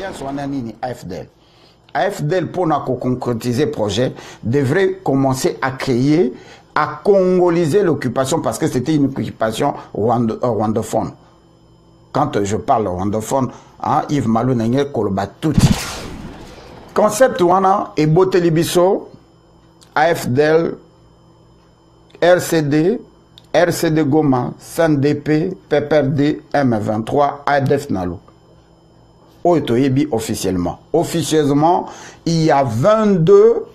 alliance Wananini AFDL. AFDL, pour concrétiser le projet, devrait commencer à créer, à congoliser l'occupation, parce que c'était une occupation rwandophone. Quand je parle rwandophone, hein, Yves Malou Nengue Koloba tout. Concept wana et Botelibiso, AFDL, RCD, RCD Goma, SNDP, PPRD, M23, ADF Nalo. Otoyebi officiellement. Officieusement, il y a 22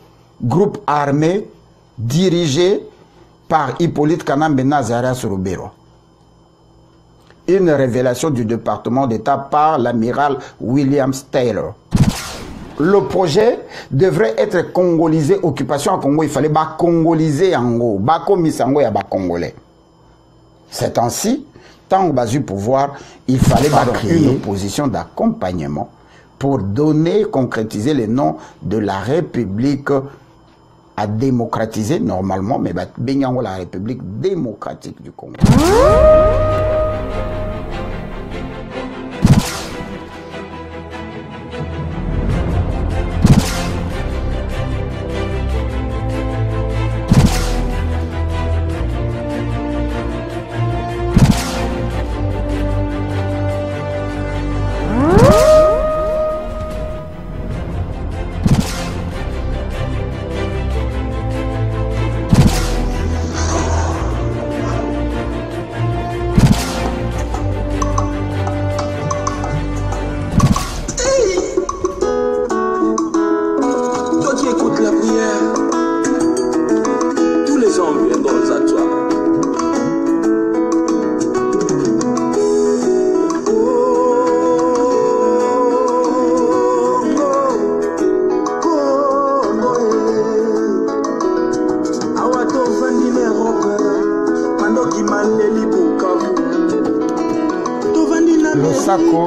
groupes armés dirigés par Hippolyte Kanambe Nazaria Surubero. Une révélation du département d'État par l'amiral William Taylor. Le projet devrait être congolisé, occupation à Congo, il fallait congoliser en Congo, Bakomisango ya Congolais. C'est ainsi, tant que eu pouvoir, il fallait créer une opposition d'accompagnement pour donner, concrétiser le nom de la République à démocratiser normalement, mais Benyango la République démocratique du Congo.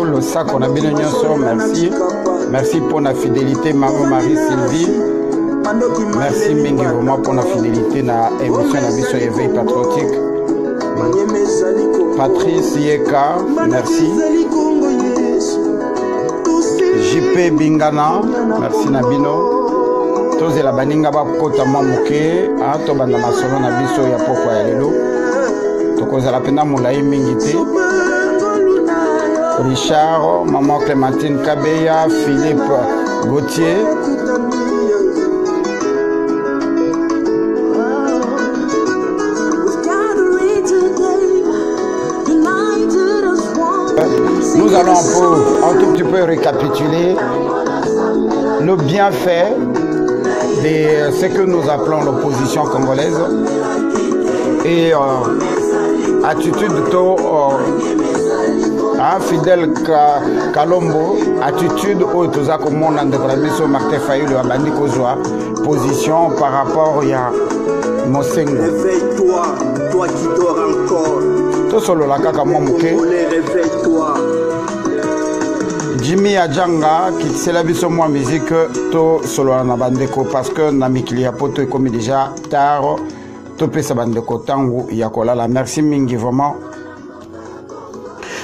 Le sac, on a bien merci. Merci pour la fidélité, Marie Sylvie. Merci Mingi vraiment pour la fidélité dans l'émission de Bisso Éveil Patriotique. Patrice Yeka, merci. JP Bingana, merci Nabino. Toze la baninga ba kota mamuke, to banda masolo na biso ya pokwa ya lelo. Tokoza la pena mulai mingite. Richard, Maman Clémentine Kabeya, Philippe Gauthier. Nous allons un tout petit peu récapituler le bienfait de ce que nous appelons l'opposition congolaise et attitude Fidèle Kalombo, attitude où tout ça comme on a de Martin Fayulu a bandi kozwa position par rapport à Mosengo. Réveille-toi, toi qui dors encore. Tout solo la kaka momuke. Réveille-toi. Jimmy Adjanga qui c'est la biso moi musique to solo na bandeko parce que na mikili ya poto comme déjà tard to pesa bandeko tango ya kolala. Merci mingi vraiment.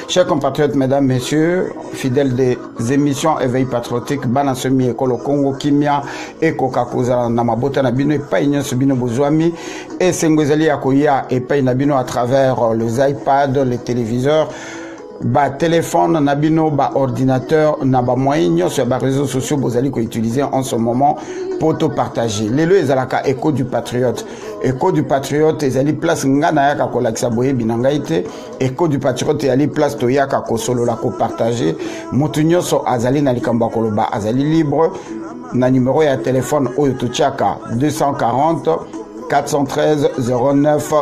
Chers compatriotes, mesdames, messieurs, fidèles des émissions Éveil Patriotique, Banasemi Ekolo Congo, Kimia, Eko Kakuza, Namabota Nabino, et Païnyo Subino Bouzouami, et Sengwezali Akoya, et Païnabino à travers les iPads, les téléviseurs, ba téléphone, Nabino, ba ordinateur, naba moyen, sur les réseaux sociaux, Bozali qu'on utilise en ce moment pour te partager. Les lieux, Ezalaka, Écho du Patriote. Écho du Patriote, Ezali place Ngana Yaka Kolaksa Boye Binangaite. Écho du Patriote, Ezali place Toyaka Kosolo la ko partager. Motunyo so Azali Nalikamba Koloba, Azali libre. Na numéro ya téléphone Oyo Tchaka 240 413 09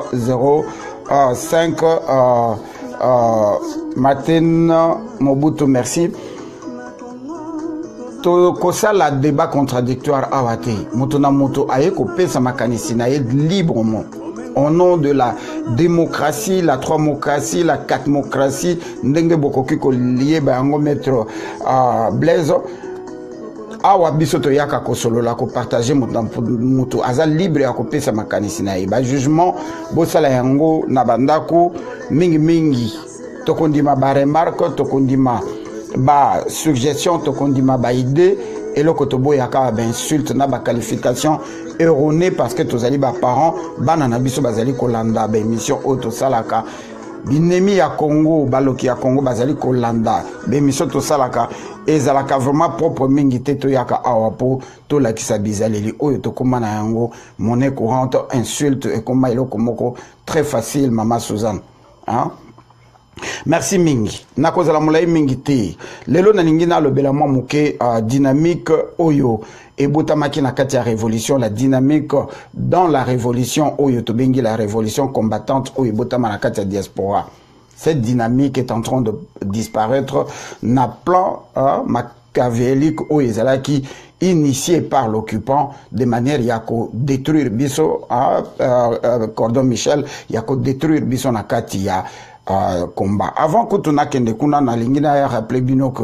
05 Martin Mobutu, merci. Kosa la débat contradictoire awate. Mutuna mutu aye ko pesa makanisi na librement. Au nom de la démocratie, la trois-mocratie, la quatre-mocratie, ndenge bokoki ko lié ba ngo maître Blaise. Awa biso to yaka ko solo la ko partager mutu aza libre ya ko pesa makanisi na ba jugement bosala yango na bandako mingi mingi. Tokondima ba remarque, tokondima ba suggestion to kondima ba idée et le kotobo yaka ba insulte na ba qualification erronée parce que tozali ba parents bana na biso bazali kolanda ba émission auto salaka binemi ya Congo baloki ya Congo bazali kolanda ba émission to salaka ezalaka vraiment propre mingi te to yaka awapo to lakisa bizaleli oyo to koma na yango monnaie courante insulte et koma eloko moko très facile mama Suzanne hein. Merci mingi nakozala molai mingi te lelo nalingi na lobela mwa moke dynamique oyo ebotamaki na kati ya révolution la dynamique dans la révolution oyo tobengi la révolution combattante oyo ebotama na kati ya diaspora. Cette dynamique est en train de disparaître na plan machiavélique oyo ezalaki initié par l'occupant de manière yako détruire biso Cordon Michel yako détruire biso na kati ya combat. Avant que tu n'as qu'un découna na lingina ya rappelé bino que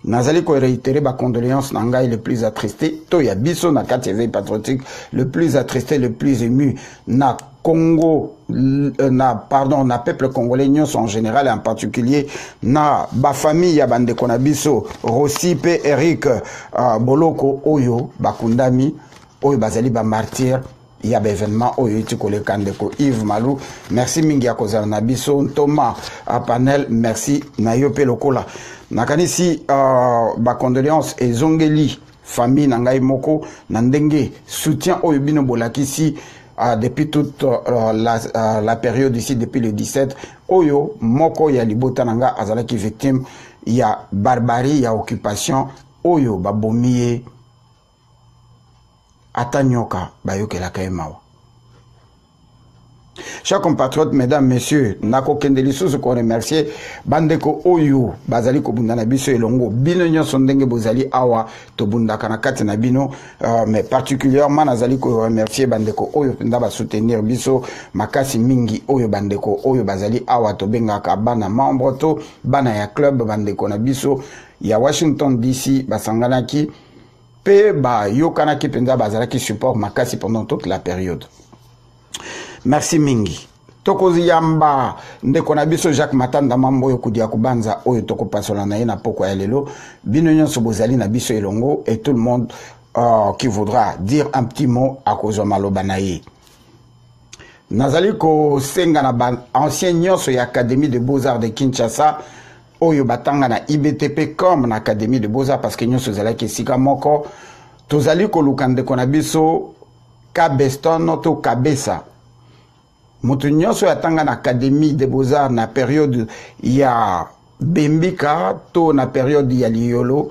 nazali ko réitérer ba condoléances nangai le plus attristé to ya biso na kati éveil patriotique le plus attristé le plus ému na Congo na peuple congolais en général et en particulier na ba famille ya bande kona biso Rosipe Eric Boloko oyo bakundami oyo bazali ba martyr. Il y a des événements où il y a Yves Malou, merci mingi akozala na biso Thomas Panel, merci Nayope Lokola. Nakanisi ba condoléances et zongeli famille nangai moko nandenge soutien au bino bolakisi depuis toute la période ici depuis le 17 oyo moko ya libota nanga azalaki victime ya barbarie ya occupation oyo babomie Atanyoka bayokela kaemawa. Chers compatriotes, mesdames, messieurs, nako kendeli susu ko remercier bandeko oyo bazali ko bunda na biso elongo bino nyonso ndenge bozali awa to bunda kana kati na bino mais particulièrement nazali ko remercier bandeko oyo penda ba soutenir biso makasi mingi oyo bandeko oyo bazali awa to bengaka bana membre to bana ya club bandeko na biso ya Washington DC basanganaki pe ba yokana ki penza bazalaki support makasi pendant toute la période. Merci mingi. Tokozi yamba ndeko na biso Jacques Matanda mambo yo kudia kubanza oyo toko pasola na ye na poko ya lelo bino nyonso bozali na biso elongo et tout le monde qui voudra dire un petit mot à cause de maloba na ye. Nazali ko senga na ancien nyonso ya Académie de Beaux-Arts de Kinshasa oyo batanga na IBTP comme na Académie de Beaux-Arts parce que nyonso zalaki sika moko tozali ko lukande ko na biso Kabeston to Kabesa mutu nyonso yatanga na Académie de Beaux-Arts na période ya Bembika to na période ya Liolo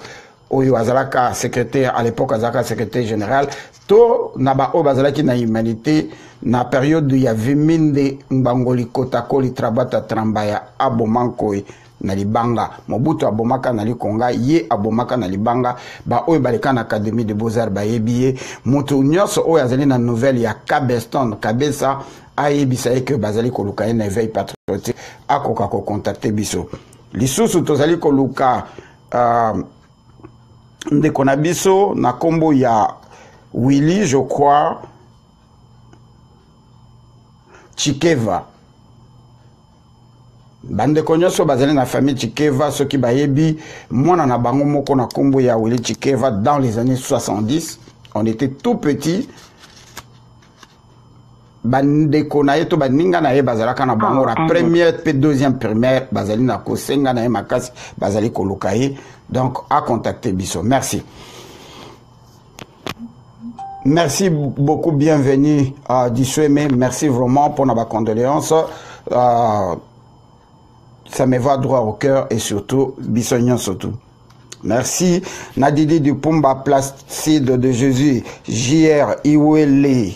oyo azalaka secrétaire à l'époque azalaka secrétaire général to na ba o bazalaki na humanité na période ya Viminde Mbangoli Kotakoli Trabata Trambaya Abomankoi na libanga Mobutu abomaka na likonga ye abomaka na libanga ba oyo baleka na Académie de Beaux-Arts ba yebiye mutu nyonso oyo azali na nouvelle ya Kabeston Kabesa ayebisa eke bazali koluka na éveil patriotique akoka ko contacter biso lisusu tozali koluka ndeko na biso na kombo ya Willy je crois Chikeva bandeko nyonso bazali na famille Chikeva soki bayebi mwana na bango moko na kombo ya Willy Chikeva dans les années 70 on était tout petit bandeko na yeto baninga na ye bazalaka na bango la première pe deuxième primaire bazali na kosenga na ye makasi bazali koluka ye donc à contacter biso merci. Merci beaucoup, bienvenue à Dissouémé. Merci vraiment pour nos condoléances. Ça me va droit au cœur et surtout, Bissognon surtout. Merci. Nadidi du Pumba Placide de Jésus. JR Iwele.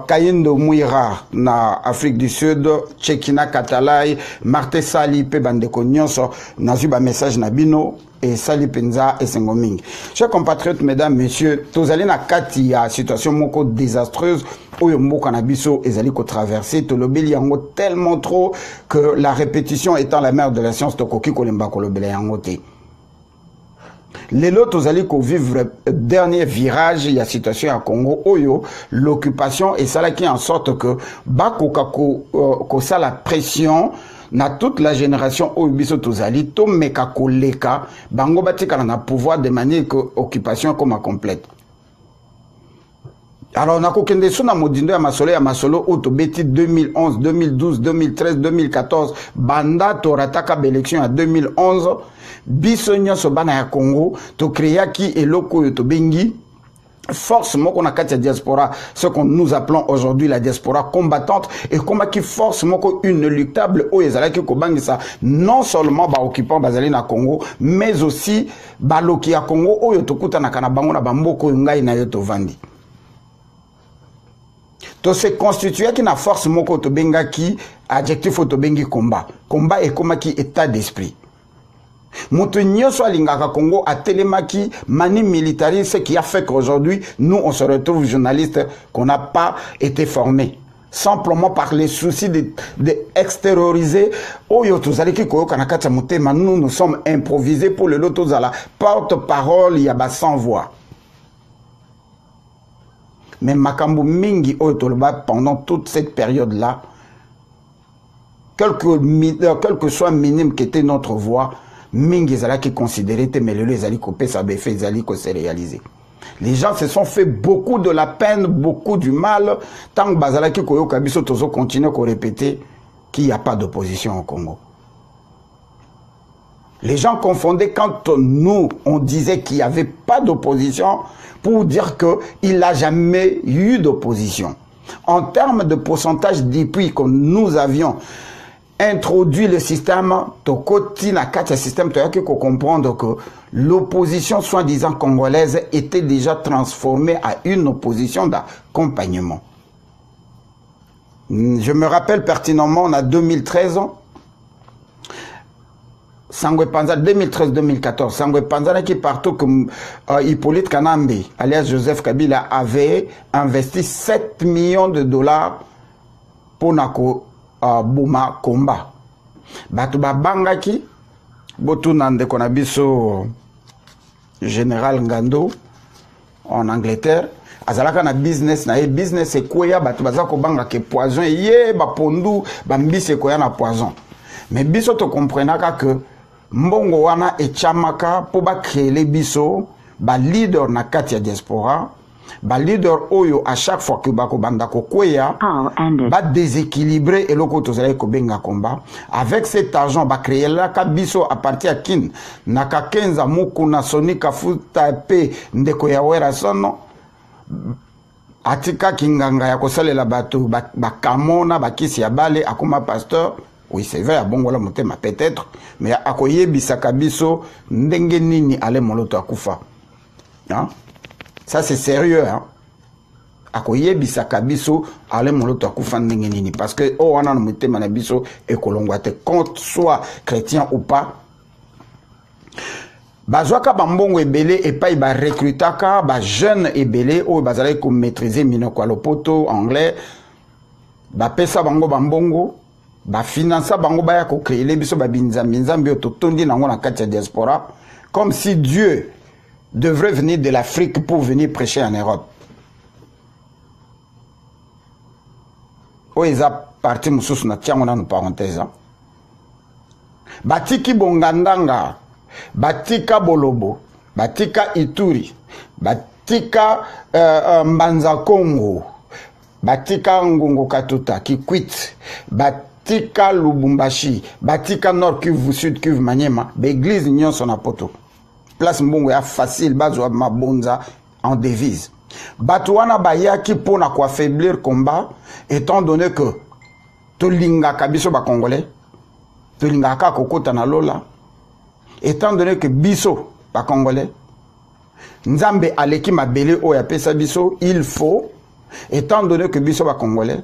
Kayindo Mouira na Afrique du Sud, Tchekina Katalai, Marté Sali, Pe Bandeko Nyonso, Nazuba message Nabino, et Sali Penza et Sengoming. Chers compatriotes, mesdames, messieurs, Tozalina Kati a situation moko désastreuse, Oyo Moko Nabiso et Zaliko traversé, Tolobeli Yango tellement trop que la répétition étant la mère de la science, Tokoki Kolemba Kolobeli Yango te. Les lots allez vivre dernier virage, il y a situation à Congo, Oyo, l'occupation et ça là qui en sorte que Bako ça la pression na toute la génération oyo biso tozali to meka koleka bango batikala na pouvoir de manière que occupation comme complète. Alors na kokende so na modindo ya masolo oyo tobeti 2011 2012 2013 2014 banda torataka élection ya 2011 biso nyonso bana ya Congo to créaki eloko oyo tobengi force moko na kati ya diaspora, ce que nous appelons aujourd'hui la diaspora combattante, et combat qui force moko inéluctable au ezalaki ko bangisa non seulement ba occupant bazali na Congo, mais aussi ba loki ya Congo oyo tokuta na kana bango na bamboko ngai na yo tovandi. To se constituer qui na force moko to benga ki adjectif to bengi combat. Combat et combat qui état d'esprit. Moto nyoso alingaka Congo a télémaki mani militariste qui a fait qu'aujourd'hui nous on se retrouve journalistes qu'on n'a pas été formés simplement par les soucis de extérioriser oyo tozalaki koyoka na kati ya motema nous sommes improvisés pour le loto zala porte-parole ya ba sans voix. Mais makambo mingi oyo toloba pendant toute cette période là quel que soit minime qu'était notre voix mingi zala qui considérait mais les ali copé ça fait zali ko se réaliser. Les gens se sont fait beaucoup de la peine, beaucoup du mal tant que bazala ki koyo kabiso tozo continue ko répéter qu'il n'y a pas d'opposition au Congo. Les gens confondaient quand nous on disait qu'il n'y avait pas d'opposition pour dire que il n'a jamais eu d'opposition. En termes de pourcentage depuis que nous avions introduit le système, tokoti na kati système toyaki ko comprendre que l'opposition soi-disant congolaise était déjà transformée à une opposition d'accompagnement. Je me rappelle pertinemment, on a 2013 ans, Sangwe Panza 2013-2014, Sangwe Panza qui partout comme Hippolyte Kanambe, alias Joseph Kabila, avait investi 7 millions de dollars pour Nako Bouma Komba. Batu babangaki botu nande konabiso Général Ngando en Angleterre azalaka na business na business ekoya batu bazako banga ke poison ye ba pondu ba mbisi ekoya na poison. Mais biso to comprenaka que mbongo wana echamaka po ba créer biso ba leader na kati ya diaspora. Ba leader oyo à chaque fois que bako banda ko kweya ba déséquilibrer et loko tozala ko benga combat avec cet argent ba créer la kabiso à partir à kin naka kenza muku na sonika futa pe ndeko ya wera sono atika kinganga ya kosalela bato ba kamona ba kisi ya bale akoma pasteur. Oui, c'est vrai, à bongola motema peut-être, mais akoye bisaka biso ndenge nini ale moloto akufa. Hein? Ça c'est sérieux, hein. Akoye bisaka biso ale moloto akufa ndenge nini parce que oh wana no motema na biso ekolongwate compte soit chrétien ou pas. Bazwaka bambongo ebele epai ba recrutaka ba jeune ebele o bazalaki ko maîtriser minoko ya lopoto anglais ba pesa bango bambongo ba finança bango ba ya ko créer les biso ba binzambi nzambi ototondi nango na kati ya diaspora comme si Dieu devrait venir de l'Afrique pour venir prêcher en Europe. O eza parti mususu na tiango na parenthèse. Batiki bongandanga, batika bolobo, batika Ituri, batika Mbanza Congo, batika Ngongo Katuta, Kikwit, batika Lubumbashi, batika Nord Kivu, Sud Kivu, Maniema, l'église nyonso na poto. Place mbongo ya facile, bazwa mabonza en devise. Batouana bayaki pour na quoi affaiblir combat, étant donné que tolinga kabiso ba congolais, tolinga ka kokota na lola, étant donné que biso ba congolais, nzambe aleki mabele o ya pesa biso, il faut, étant donné que biso ba congolais,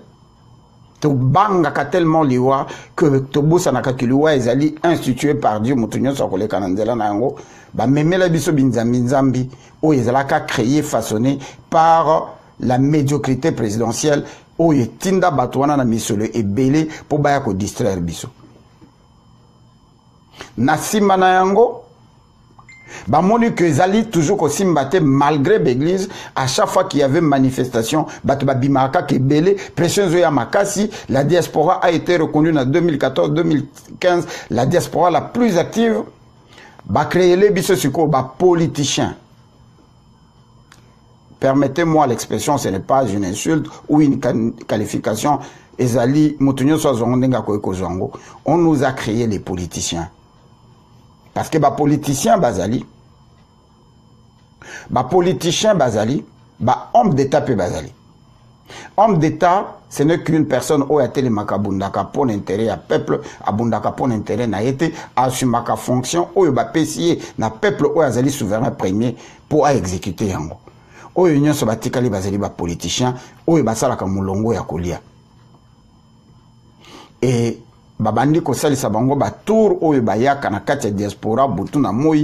to banga ka tellement liwa que to bosa na ka liwa ezali institué par Dieu mutunyo so koleka na nzela na yango ba memela biso binzambi nzambi o ezala ka créé façonné par la médiocrité présidentielle o yetinda batwana na misolo ebele po baya ko distraire biso na sima na yango bamoni que ezali toujours kosimbate malgré l'église. À chaque fois qu'il y avait manifestation, bato babimaka kebele, pression ya makasi. La diaspora a été reconnue en 2014-2015, la diaspora la plus active. Ba créer les biso siko ba politiciens. Permettez-moi l'expression, ce n'est pas une insulte ou une qualification. Ezali mutunyo so zondenga ko ekozongo. On nous a créé les politiciens. Parce que ba politiciens bazali, ba politiciens bazali, ba homme d'état pe bazali. Homme d'état, ce n'est qu'une personne où a été le makabundaka pour l'intérêt à peuple, abundaka pour l'intérêt na été, assumaka fonction, où il va payer na peuple où azali souverain premier pour exécuter yango. Où union se batikali bazali ba politicien, où il va salaka mulongo ya kolia. Et babandi ko salisa bango ba tour où il va ya kanakati diaspora butuna moi,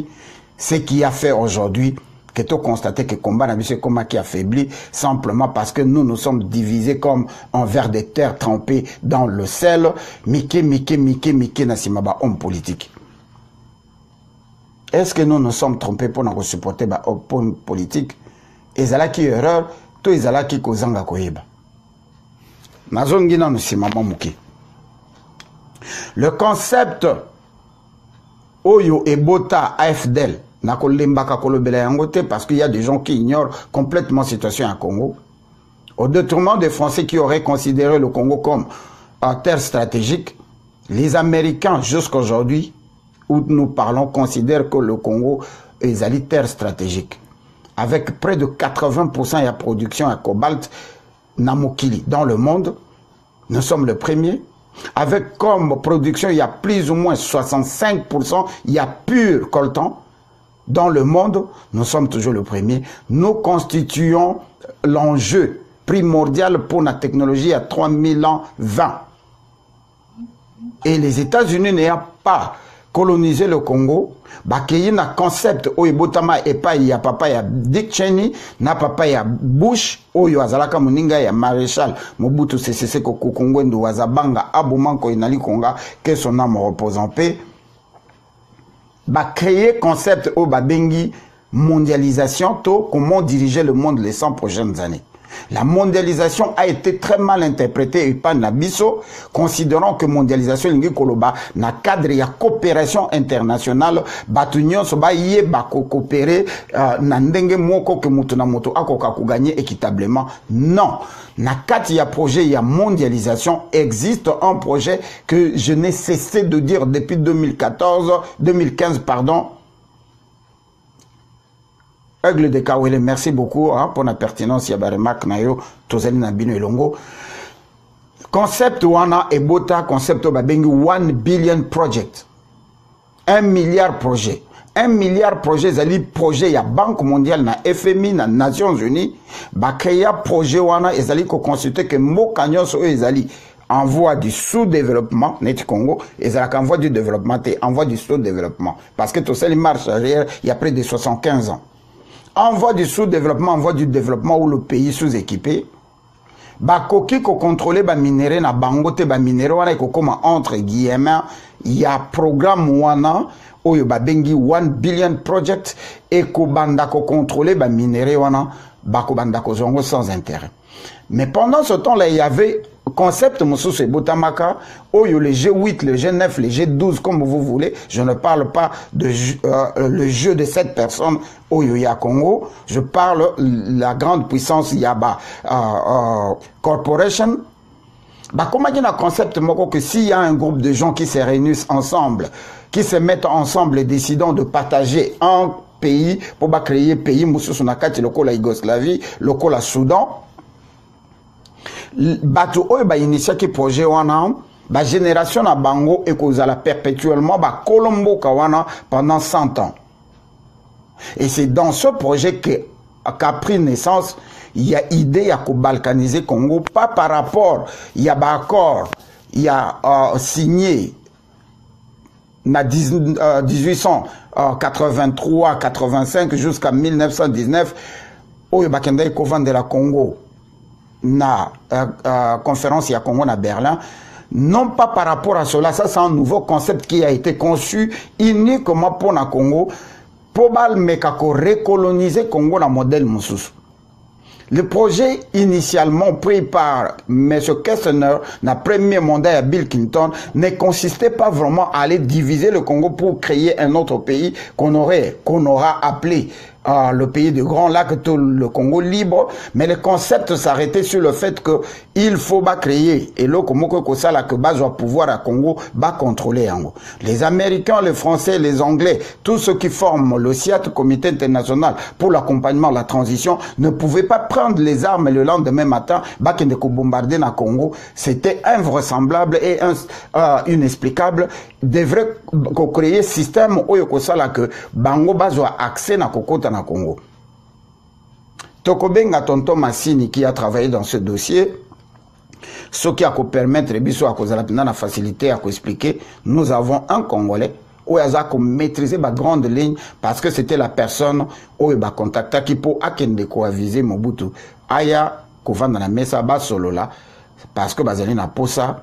ce qui a fait aujourd'hui que tu constates que le combat n'a pas qui affaibli simplement parce que nous nous sommes divisés comme un verre de terre trempé dans le sel. Mike Nassimaba, homme politique. Est-ce que nous nous sommes trompés pour nous supporter homme politique? Ezala qui erreur, tout ezala qui kozanga koyeba. Nazongina Nassimaba Muki. Le concept Oyo et Bota AFDL. Parce qu'il y a des gens qui ignorent complètement la situation à Congo. Au détriment des Français qui auraient considéré le Congo comme une terre stratégique, les Américains, jusqu'à aujourd'hui, où nous parlons, considèrent que le Congo est une terre stratégique. Avec près de 80% de la production à cobalt, Namokili, dans le monde, nous sommes le premier. Avec comme production, il y a plus ou moins 65%, il y a pur coltan. Dans le monde, nous sommes toujours le premier. Nous constituons l'enjeu primordial pour la technologie à 3000 ans 20. Et les États-Unis n'ayant pas colonisé le Congo, il y a un concept où il y a papa, il y a Dick Cheney, na papa, il y a Bush, où il y a Muninga, il y a Maréchal, Mobutu Sese Seko Kukungwendu, Wazabanga, Abumanko Inali Konga, que son âme repose en paix. Bah créer concept au babengi mondialisation to comment diriger le monde les 100 prochaines années. La mondialisation a été très mal interprétée et pas nabiso, considérant que mondialisation lingi koloba na cadre ya coopération internationale batunion so ba yé ba coopérer na ndenge moko que mutu na mutu akoka ku gagner équitablement. Non, na kati ya projet ya mondialisation existe un projet que je n'ai cessé de dire depuis 2015 pardon. Aigle de Kawele, merci beaucoup pour la pertinence. Yabaremak Nayo, Tozali Nabino Elongo. Concept Wana et Bota, concept Babengi 1 billion project. 1 milliard projet. 1 milliard projet, zali projet ya Banque mondiale na FMI na Nations Unies. Ba créer projet Wana et zali ko consulter que mo kanyon so ezali. Envoi du sous-développement, net Congo, et ça envoie du développement, envoi du sous-développement. Parce que tout ça, il marche arrière, il y a près de 75 ans. Envoi du sous-développement, envoi du développement où le pays sous-équipé. Bakoki ko contrôler ba minéré na bangote ba minéré wana ko koma entre guillemets il y a programme wana oyo ba bengi 1 billion project et ko banda ko contrôler ba minéré wana ba ko banda ko zongo sans intérêt. Mais pendant ce temps-là, il y avait concept Moussous et Botamaka, oyo le G8, le G9, le G12, comme vous voulez. Je ne parle pas de le jeu de 7 personnes oyo ya Congo. Je parle la grande puissance Yaba Corporation. Bah, comment il y a un concept que s'il y a un groupe de gens qui se réunissent ensemble, qui se mettent ensemble et décident de partager un pays pour créer pays Moussous Nakati, le la Yougoslavie, le la Soudan. Bato oyo ba initié projet wana ba génération na bango et kozala perpétuellement ba kolombo kawana pendant 100 ans. Et c'est dans ce projet qu'a pris naissance il y a idée à balkaniser Congo pas par rapport il y a ba accord il y a signé na 1883 85 jusqu'à 1919 oyo ba kende ko vendre la Congo na conférence à Congo à Berlin, non pas par rapport à cela, ça c'est un nouveau concept qui a été conçu uniquement pour le Congo, pour recoloniser le Congo dans le modèle Moussous. Le projet initialement pris par M. Kessner, dans le premier mandat à Bill Clinton, ne consistait pas vraiment à aller diviser le Congo pour créer un autre pays qu'on aura appelé le pays du Grand Lac, tout le Congo libre, mais le concept s'arrêtait sur le fait que il faut créer et le Congo que ça là que base au pouvoir à Congo va contrôler Ango. Les Américains, les Français, les Anglais, tous ceux qui forment le CIAT, Comité international pour l'accompagnement de la transition, ne pouvaient pas prendre les armes le lendemain matin, de bombarder na Congo. C'était invraisemblable et inexplicable. Devrait créer système où que Bango base accès na kokota na Congo. Tokobenga tonton Massini qui a travaillé dans ce dossier, ce qui a permettre la facilité à expliquer, nous avons un Congolais où il a maîtrisé la grande ligne parce que c'était la personne où il a contacté qui pour aviser Mobutu. Aya kovan dans la mesa ba solo là parce que bazali na posa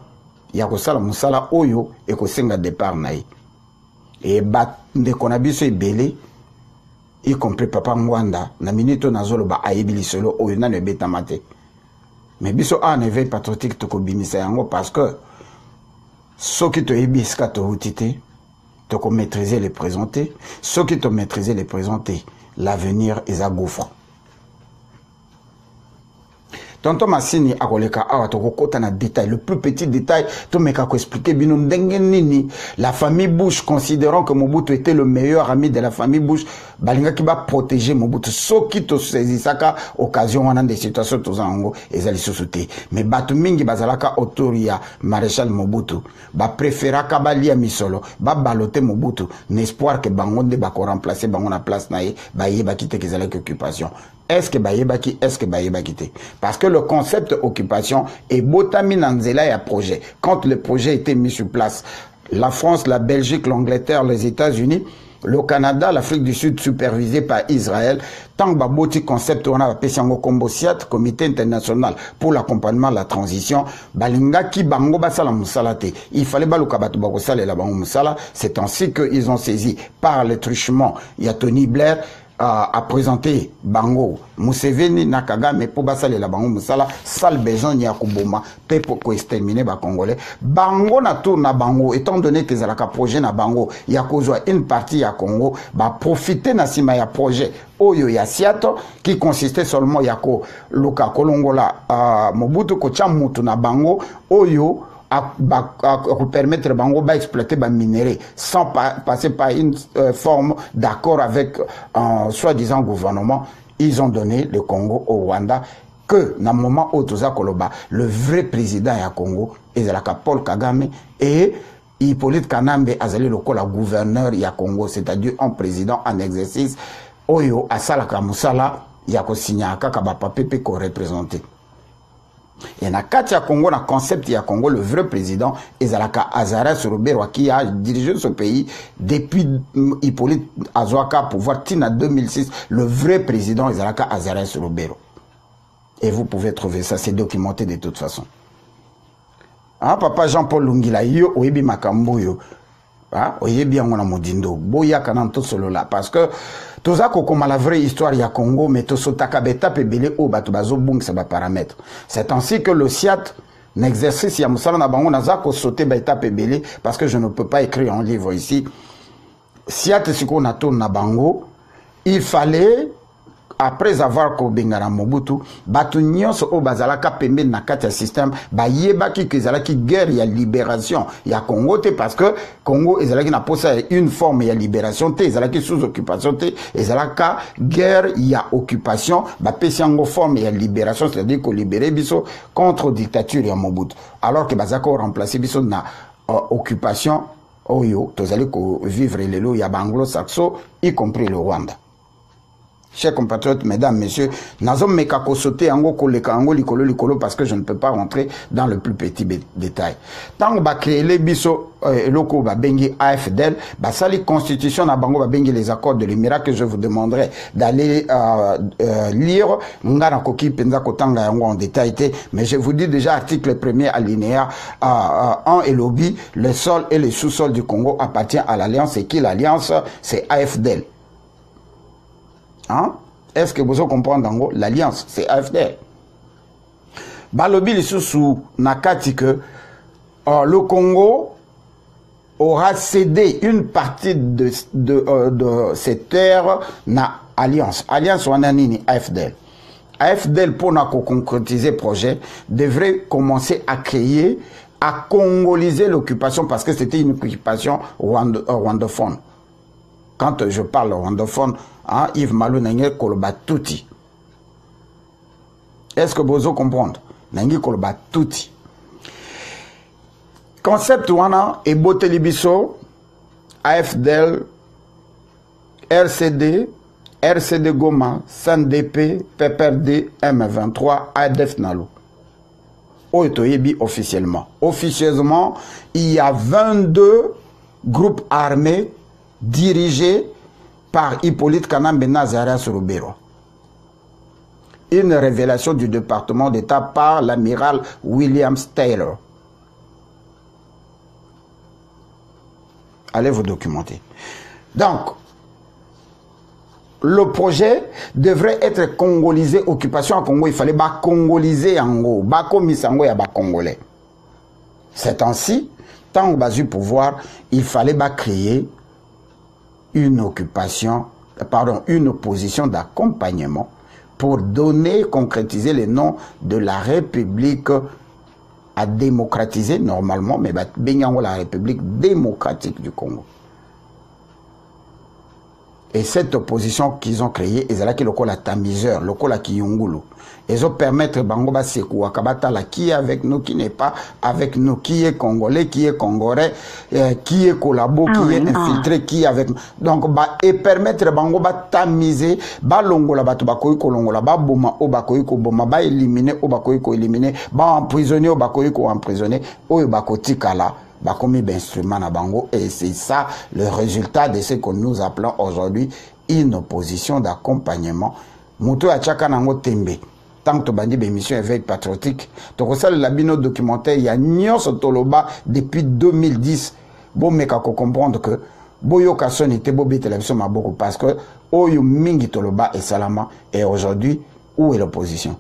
ya ko sala musala oyo et ko senga départ naï. Et bat de konabiso ebele y compris papa Mwanda na minute nazolo ba ayebili solo oyo na ne betamate. Mais biso a un éveil patriotique to ko binisa yango parce que ceux qui te ebiska to hutité te ko maîtriser les présenter, ceux qui te maîtriser les présenter, l'avenir est à gouffre. Tonton Massini a koleka awa to kokota na détail, le plus petit détail, to meka ko expliquer bino ndenge nini la famille Bush, considérant que Mobutu était le meilleur ami de la famille Bush, balinga ki ba protéger Mobutu, so ki to saisisaka occasion wana des situations to zango ezali susute. Mais batu mingi bazalaka autoria maréchal Mobutu, ba préféraka ba lia misolo, ba baloter Mobutu, n'espoir que bangonde ba ko remplacer bango na place na ye, ba yeba kite kezalaki occupation. Est-ce que Bayebaki, est-ce que Bayebaki? Parce que le concept occupation est botami nanzela ya projet. Quand le projet était mis sur place, la France, la Belgique, l'Angleterre, les États-Unis, le Canada, l'Afrique du Sud supervisé par Israël, tant baboti concept on a pesango kombo siat, Comité international pour l'accompagnement de la transition, balinga ki bango basala musalate. Il fallait baluka batu bako sale la bango musala. C'est ainsi qu'ils ont saisi par le truchement. Il y a Tony Blair a présenté Bango, Museveni, Nakagame, pour basale la Bango Musala, sale besoin ya kuboma, pe pour exterminer ba Congolais. Bango na tour na Bango, étant donné que zalaka projet na Bango, ya kozwa une partie ya Congo, ba profiter na sima ya projet Oyo ya Siato, qui consistait seulement ya ko Luka Kolongola, Mobutu ko chamutu na Bango, Oyo, à permettre Bango d'exploiter les minéraux sans passer par une forme d'accord avec un soi-disant gouvernement. Ils ont donné le Congo au Rwanda que dans le moment où tout ça Koloba, le vrai président du Congo, Ezalaka Paul Kagame et Hippolyte Kanambe Azali Lokola gouverneur du Congo, c'est-à-dire un président en exercice. Oyo Asalaka Musala Yako Signaka Kabapa Pepe ko représenté. Et na Katia Congo, na concept ya Congo, le vrai président, Ezalaka Azarès Robert, qui a dirigé ce pays depuis Hippolyte Azouaka pouvoir Tina 2006, le vrai président Ezalaka Azarès Robert. Et vous pouvez trouver ça, c'est documenté de toute façon. Ah, papa Jean-Paul Lungila, yo, oyebi makambo yo. Ah, oyebi yango na modindo. Boya kananto solo là. Parce que, toza kokoma la vraie histoire ya Congo, mais to sotaka beta pebele o bato bazo bung ça va paramètre. C'est ainsi que le SIAT, n'exercice ya musala na bango naza ko sauter beta pebele, parce que je ne peux pas écrire un livre ici. SIAT siko na tourne na bango, il fallait, après avoir kobengana Mobutu, batu nyonso o bazalaka pembe na kati ya système, ba yebaki ke ezalaki guerre ya libération ya Congo te, parce que Congo ezalaki na posa une forme ya libération te, ezalaki sous occupation te, ezalaka guerre ya occupation, ba pesi yango forme ya libération, c'est-à-dire ko libérer biso contre dictature ya Mobutu, alors que bazaka remplacer biso na occupation oyo tozali ko vivre lelo ya anglo-saxon, y compris le Rwanda. Chers compatriotes, mesdames, messieurs, nazom mekako sauter ango koleka ango likolo parce que je ne peux pas rentrer dans le plus petit détail. Tant ba créer les biso loko ba bengi AFDL, ba sali constitution na bango ba bengi les accords de l'Émirat que je vous demanderai d'aller lire ngana koki penza kotanga yango en détail, mais je vous dis déjà article 1er alinéa 1 et lobby, le sol et le sous-sol du Congo appartient à l'alliance, et qui l'alliance c'est AFDL. Hein? Est-ce que vous comprenez l'alliance? C'est AFDL. Balobi sous nakati que le Congo aura cédé une partie de ses terres na alliance. Alliance wananini AFDL. AFDL pour concrétiser le projet devrait commencer à créer, à congoliser l'occupation parce que c'était une occupation rwandophone. Quand je parle rwandophone, hein, Yves Malou Nengue Koloba Touti. Est-ce que vous comprenez? Nengue Koloba Touti. Concept wana et Botelibiso, AFDL, RCD, RCD Goma, SNDP, PPRD, M23, ADF Nalo. Oetoyebi officiellement. Officieusement, il y a 22 groupes armés dirigé par Hippolyte Kanambena Zaria Sorobero. Une révélation du département d'État par l'amiral William Taylor. Allez vous documenter. Donc, le projet devrait être congolisé, occupation à Congo, il fallait pas congoliser en gros, pas comme Sango et pas congolais. C'est ainsi, tant que basu pouvoir, il fallait pas créer une occupation, pardon, une position d'accompagnement pour donner, concrétiser les noms de la République à démocratiser normalement, mais la République démocratique du Congo. Et cette opposition qu'ils ont créée, ils ont créé le tamiseur, le kiyungulu. Ils ont permettre Bangoba Sekou Akabatala qui est avec nous, qui n'est pas avec nous, qui est congolais, qui est congolais, qui est collabo, qui est infiltré, qui est avec nous. Donc, et permettre Bangoba tamiser, longola batubakoyiko longola, boma obakoyiko boma, éliminer obakoyiko éliminer, emprisonner obakoyiko emprisonner, obakotikala. Bakomi d'instruments na bango, et c'est ça le résultat de ce que nous appelons aujourd'hui une opposition d'accompagnement. Mouto ya tchaka nango tembe. Tant que tu as des émissions éveil patriotique, tu as la bino documentaire, il y a Nyos Toloba depuis 2010. Bon, mais quand comprendre que Boyo Kasson était Bobi Télévision m'a beaucoup parce que Oyo Mingi Toloba et Salama, et aujourd'hui, où est l'opposition?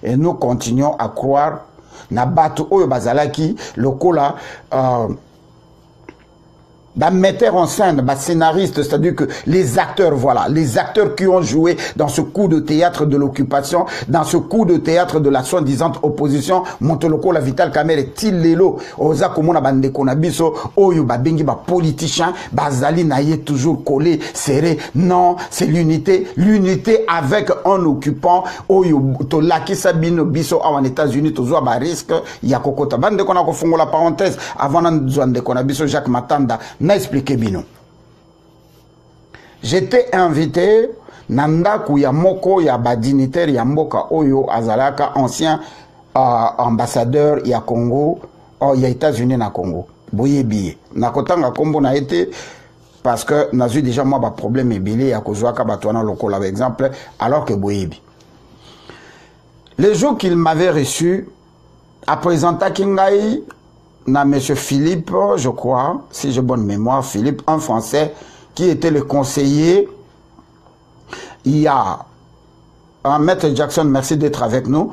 Et nous continuons à croire Nabatu Oyo Bazalaki, le kola, metteur en scène, scénariste, c'est-à-dire que les acteurs, voilà, les acteurs qui ont joué dans ce coup de théâtre de l'occupation, dans ce coup de théâtre de la soi-disant opposition, Montoloko, la Vital Kamere, Tilelo, Oza Komona Bande Konabiso, Oyo Babengi, politicien, Bazali Naye toujours collé, serré. Non, c'est l'unité, l'unité avec un occupant, Oyo, Tolaki Sabino Biso, en États-Unis, toujours à risque, Yakokota. Bande Konako Fongo la parenthèse, avant de Konabiso, Jacques Matanda, n'a expliqué bino. J'étais invité nanda kuya moko ya ba dignitaire ya mboka oyo azalaka ancien ambassadeur ya Congo ya États-Unis na Congo. Boyebi na kotanga kombo na été parce que n'a eu déjà moi ba problème ebele ya kozwaka batwana lokola par exemple alors que boyebi. Le jour qu'il m'avait reçu à présenter Kingai na monsieur Philippe, je crois, si j'ai bonne mémoire, Philippe, un Français, qui était le conseiller. Il y a un maître Jackson, merci d'être avec nous,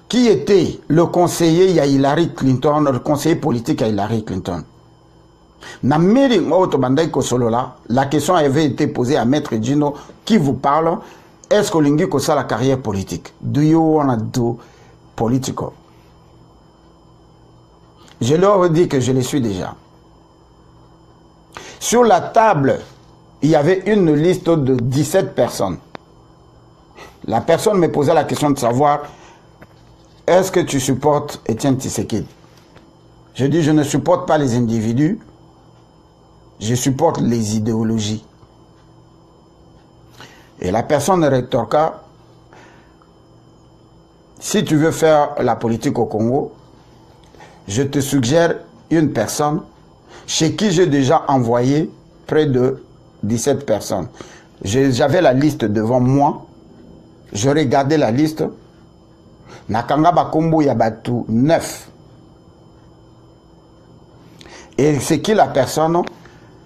qui était le conseiller, il y a Hillary Clinton, le conseiller politique à Hillary Clinton. Na miri ngotobandai kosolola, la question avait été posée à maître Gino, qui vous parle, est-ce que l'ingi kosa la carrière politique? Do you wanna do political? Je leur ai dit que je les suis déjà. Sur la table, il y avait une liste de 17 personnes. La personne me posait la question de savoir, est-ce que tu supportes Étienne Tshisekedi? Je dis, je ne supporte pas les individus, je supporte les idéologies. Et la personne rétorqua, si tu veux faire la politique au Congo, je te suggère une personne chez qui j'ai déjà envoyé près de 17 personnes. J'avais la liste devant moi. Je regardais la liste. Nakanga Bakombo Yabatu 9. Et c'est qui la personne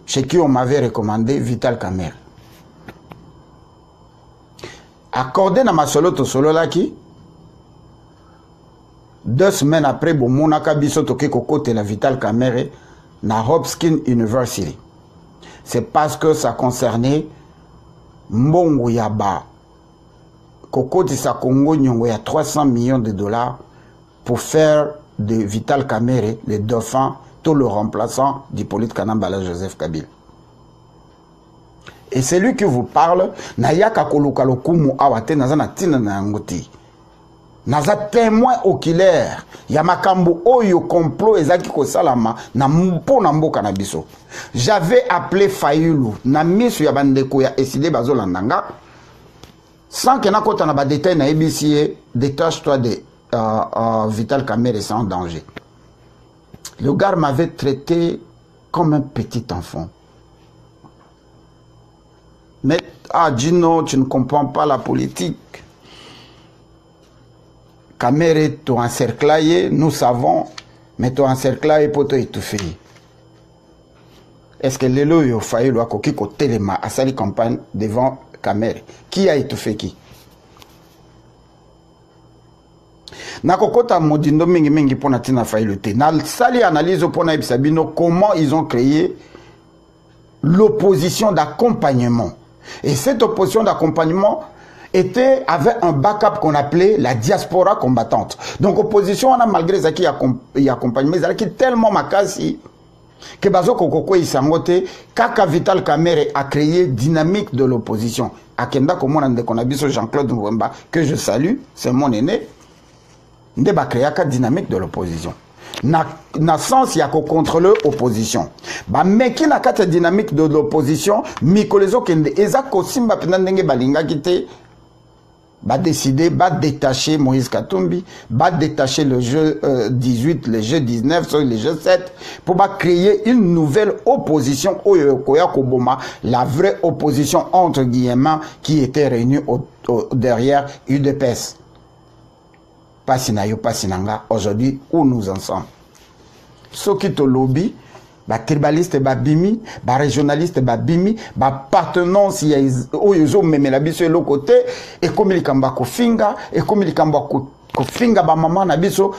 chez qui on m'avait recommandé Vital Kamere. accordé na masolo to solo laki 2 semaines après bomonaka biso toke kokote la Vital Kamerhe na Hopkins University. C'est parce que ça concernait mbongo ya ba kokoti sa Congo nyongo ya 300 millions de dollars pour faire de Vital Kamerhe le dauphin, tout le remplaçant d'Hippolyte Kanambala Joseph Kabila. Et c'est lui qui vous parle, Nayaka Koluka Lokumu Awate Nazana Tina Nangoti. Naza témoin oculaire, Yamakambo Oyo complot Ezaki Kosalama, na mpo na mboka na biso. J'avais appelé Fayulu, na misu ya bandeko ya Eside Bazolandanga, sans que na kota na ba détail na EBCA, détache-toi de Vital Kamerhe est en danger. Le gars m'avait traité comme un petit enfant. Mais, Gino, tu ne comprends pas la politique. Kamerhe t'a encerclé, nous savons, mais t'a encerclé pour te étouffer. Est-ce que Lelo yo failli lo akoki ko telema à sali campagne devant Kamerhe? Qui a étouffé qui? Nakokota modindo mingi mingi pona tina failli le te. Na sali analyse pona ibisabino comment ils ont créé l'opposition d'accompagnement. Et cette opposition d'accompagnement avait un backup qu'on appelait la diaspora combattante. Donc opposition, on a malgré ça qui accompagne, mais elle est tellement makasi que Bazo Kokoko Isangote, Kaka Vital Kamerhe a créé dynamique de l'opposition. Akenda comme on a dit Jean-Claude Mwemba, que je salue, c'est mon aîné, Ndeba créé la dynamique de l'opposition. Na sens ya ko contrôler l'opposition. Ba meki na kata dynamique de l'opposition, mikolezo kende ezako simba pendandenge balinga kite ba décider, ba détacher Moïse Katumbi, ba détacher le jeu 18, le jeu 19, le jeu 7 pour ba créer une nouvelle opposition Oyokoya Koboma, la vraie opposition entre guillemets qui était réunie derrière UDPS. Pasinayo Pasinanga, aujourd'hui, où nous en sommes. Ce qui te lobby, ba tribaliste ba bimi, ba régionaliste ba bimi, ba partenance ya oyozo memela biso elo côté, et comme il kamba ko finga, et comme il kamba ko finga ba maman na biso,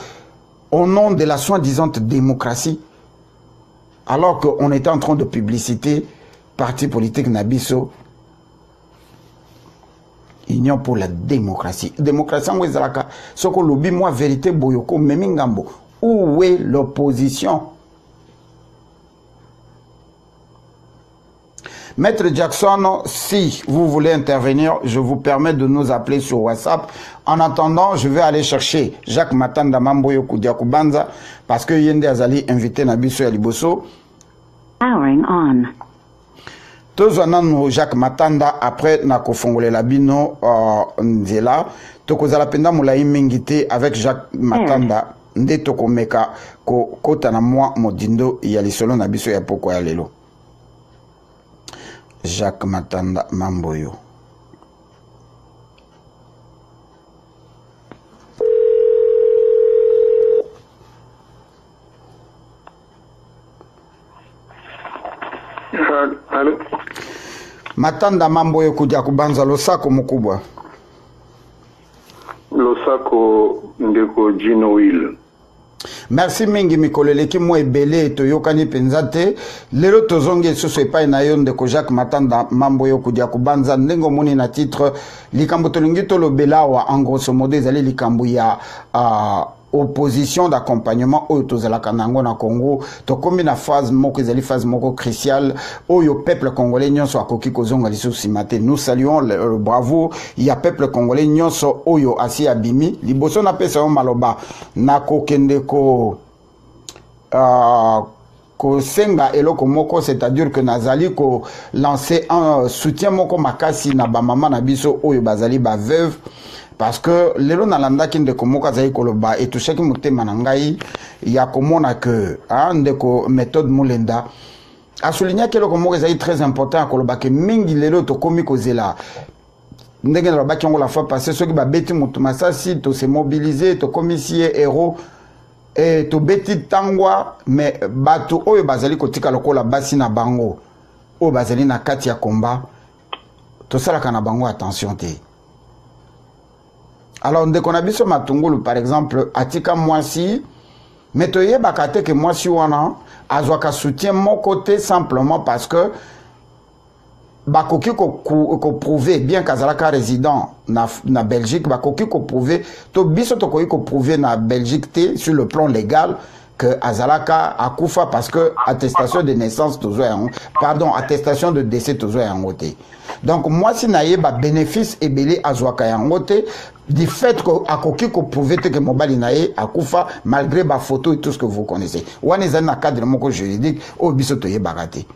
au nom de la soi-disant démocratie, alors qu'on était en train de publicité, parti politique na biso, Union pour la démocratie. Démocratie en Wezalaka. Ce que l'oublie, moi, vérité, Boyoko, Memingambo. Où est l'opposition? Maître Jackson, si vous voulez intervenir, je vous permets de nous appeler sur WhatsApp. En attendant, je vais aller chercher Jacques Matanda Mamboyo Koudiakubanza parce que Yende Azali invité Nabiso Yaliboso. Powering on. Tozwanano Jacques Matanda après nako fongole la bino nzela tokozala penda mulai mingite avec Jacques Matanda nde tokomeka ko kota na moi modindo ya lisolo na biso ya poko ya lelo. Jacques Matanda Mamboyo. Allô? Matanda Mamboyo Koudiakubanza Losako mukubwa. Losako ndeko Gino Will. Merci mingi mikoleleki mo ebele toyokani penzate lelo tozonge susu epai na yo ndeko Jacques Matanda Mamboyo Koudiakubanza ndengo moni na titre likambo tolingi tolobela en grosso modo ezali likambo ya opposition d'accompagnement oyo tozalaka nango na Congo tokomi na phase moko ezali phase moko cruciale oyo peuple congolais nyonso akoki kozonga lisusu mate. Nous saluons le bravo ya peuple congolais nyonso oyo asi abimi liboso na pesa yo maloba na kokende ko senga eloko moko, c'est-à-dire que nazali ko lancer un soutien moko makasi na ba mama na biso oyo bazali ba veuve. Parce que lelo nalanda ki ndeko moka zayi koloba et tout chaki motema na ngai ya komona que ndeko méthode Mulenda a souligné que le komoko zayi très important koloba que mingi lelo to komi kozela ndenge na baki ngo la fois passée ceux qui ba beti mutu masasi to se mobiliser to komisie héros et to beti tangwa mais bato oyo bazali kotika lokola basi na bango o bazali na kati ya combat to sala kana bango attention te. Alors, ndeko na biso matungulu, par exemple, atika mwasi, mais toye bakate que mwasi wana, azwaka soutien mon côté simplement parce que bakoki ko prouver bien kazalaka résident na Belgique, bakoki ko prouver, to biso to koki ko prouver na Belgique té sur le plan légal que azalaka akufa parce que attestation de naissance tozo pardon, attestation de décès tozo yangote. Donc moi si naye ba bénéfice ebele azwaka yangote du fait que akoki ko prouver que mobali naye akufa malgré ba photo et tout ce que vous connaissez. Wana ezali na cadre moko juridique o biso toye bagate.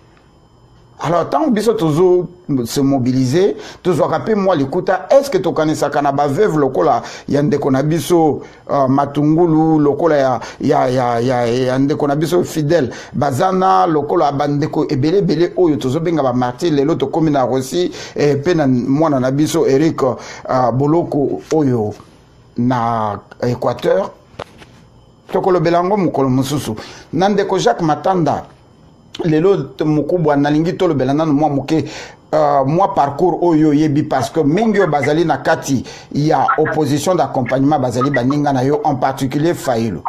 Alors, tant que toujours se mobiliser, toujours rappeler moi l'écoute, est-ce que tu connais ça kanaba veuve lokola yande konabiso matungulu lokola yande konabiso fidèle bazana lokola bandeko ebele bele oyo tozo benga ba martyr lelo to komina Rossi et pena mwana na biso Eric Boloko oyo na Équateur tokolo belango mukolo mususu nandeko Jacques Matanda lelo mukubwa nalingi tolo belana moi moke moi parcours oyo yebi parce que mingyo bazali na kati il y a opposition d'accompagnement bazali baninga na yo en particulier Fayulu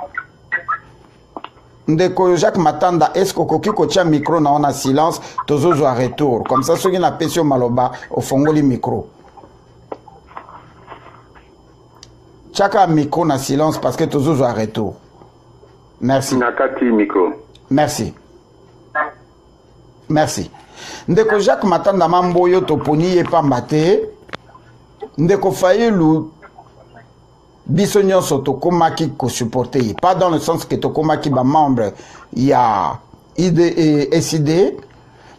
ndeko Jacques Matanda est-ce que koki ko tia micro na on a silence tozozo à retour comme ça ceux qui na pesio maloba au fongoli micro chaka micro na silence parce que tozozo à retour merci na kati micro merci. Merci. Ndeko Jacques Matanda mamboyo toponi e pambate. Ndeko Fayulu biso nyonso tokomaki ko supporter. Pas dans le sens que tokomaki ba membre ya SID,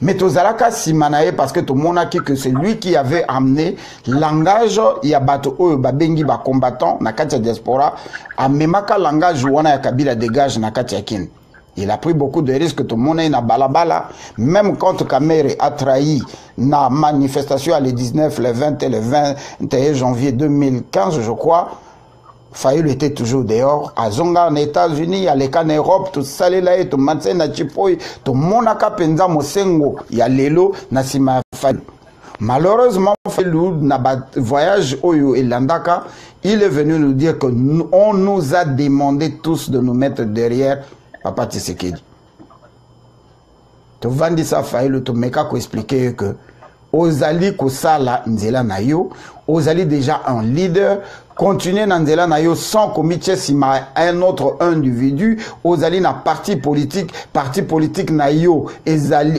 mais tozalaka simanaye parce que to monaki que c'est lui qui avait amené langage ya bato oyo babengi ba combattant na kati ya diaspora amemaka langage wana ya Kabila dégage na kati ya kin. Il a pris beaucoup de risques, tout le monde est na balabala. Même quand Kamere a trahi na manifestation le 19, le 20 et le 21 janvier 2015, je crois, Fayulu était toujours dehors. À Zonga en États-Unis, à l'Écan en Europe, tout ça là, tout Mansen na Chipoy, tout Monaka Penza Mosengo, il y a Lelo, Nassima Fayulu. Malheureusement, Fayulu n'a pas voyage Oyo et Landaka, il est venu nous dire que on nous a demandé tous de nous mettre derrière Papa Tshisekedi. Tu vandi sa Fayulu, tu meka ko expliquer que Ozali Kosala Nzela Nayo, Ozali déjà un leader, continuer Nzela Nayo sans comité sima un autre individu, Ozali na parti politique Nayo,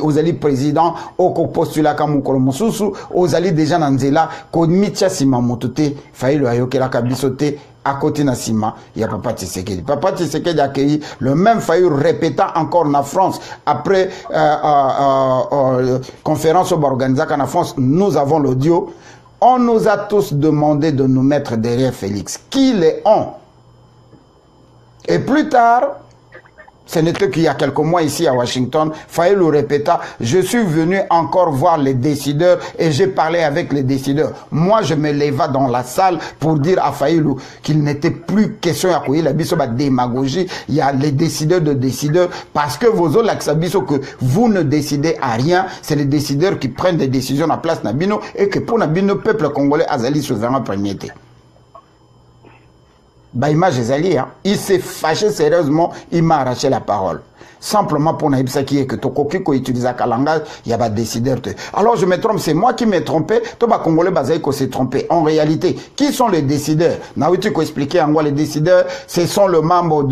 Ozali président, Oko postula Kamukolo Mususu, Ozali déjà Nzela, comité sima motote, Fayulu Ayo Kelaka Bisote, à côté Nassima, il y a Papa Tshisekedi. Papa Tshisekedi a accueilli le même Fayulu répétant encore en France. Après conférence organisée en France, nous avons l'audio. On nous a tous demandé de nous mettre derrière Félix. Qui les ont? Et plus tard, ce n'était qu'il y a quelques mois ici à Washington, Fayulu répéta, je suis venu encore voir les décideurs et j'ai parlé avec les décideurs. Moi, je me leva dans la salle pour dire à Fayulu qu'il n'était plus question à quoi il a biso ba démagogie. Il y a les décideurs de décideurs parce que vos autres l'axabiso que vous ne décidez à rien. C'est les décideurs qui prennent des décisions à place Nabino et que pour Nabino, peuple congolais azali souverain premier. Bah, image Ezali, hein. Il s'est fâché sérieusement, il m'a arraché la parole. Simplement pour Naïbsa qui est que Tokoki ko utilise un langage, il y a pas de décideur. Alors je me trompe, c'est moi qui m'ai trompé, Toba Congolais Bazaï ko s'est trompé. En réalité, qui sont les décideurs? Naouti ko expliquer en quoi les décideurs, ce sont le membre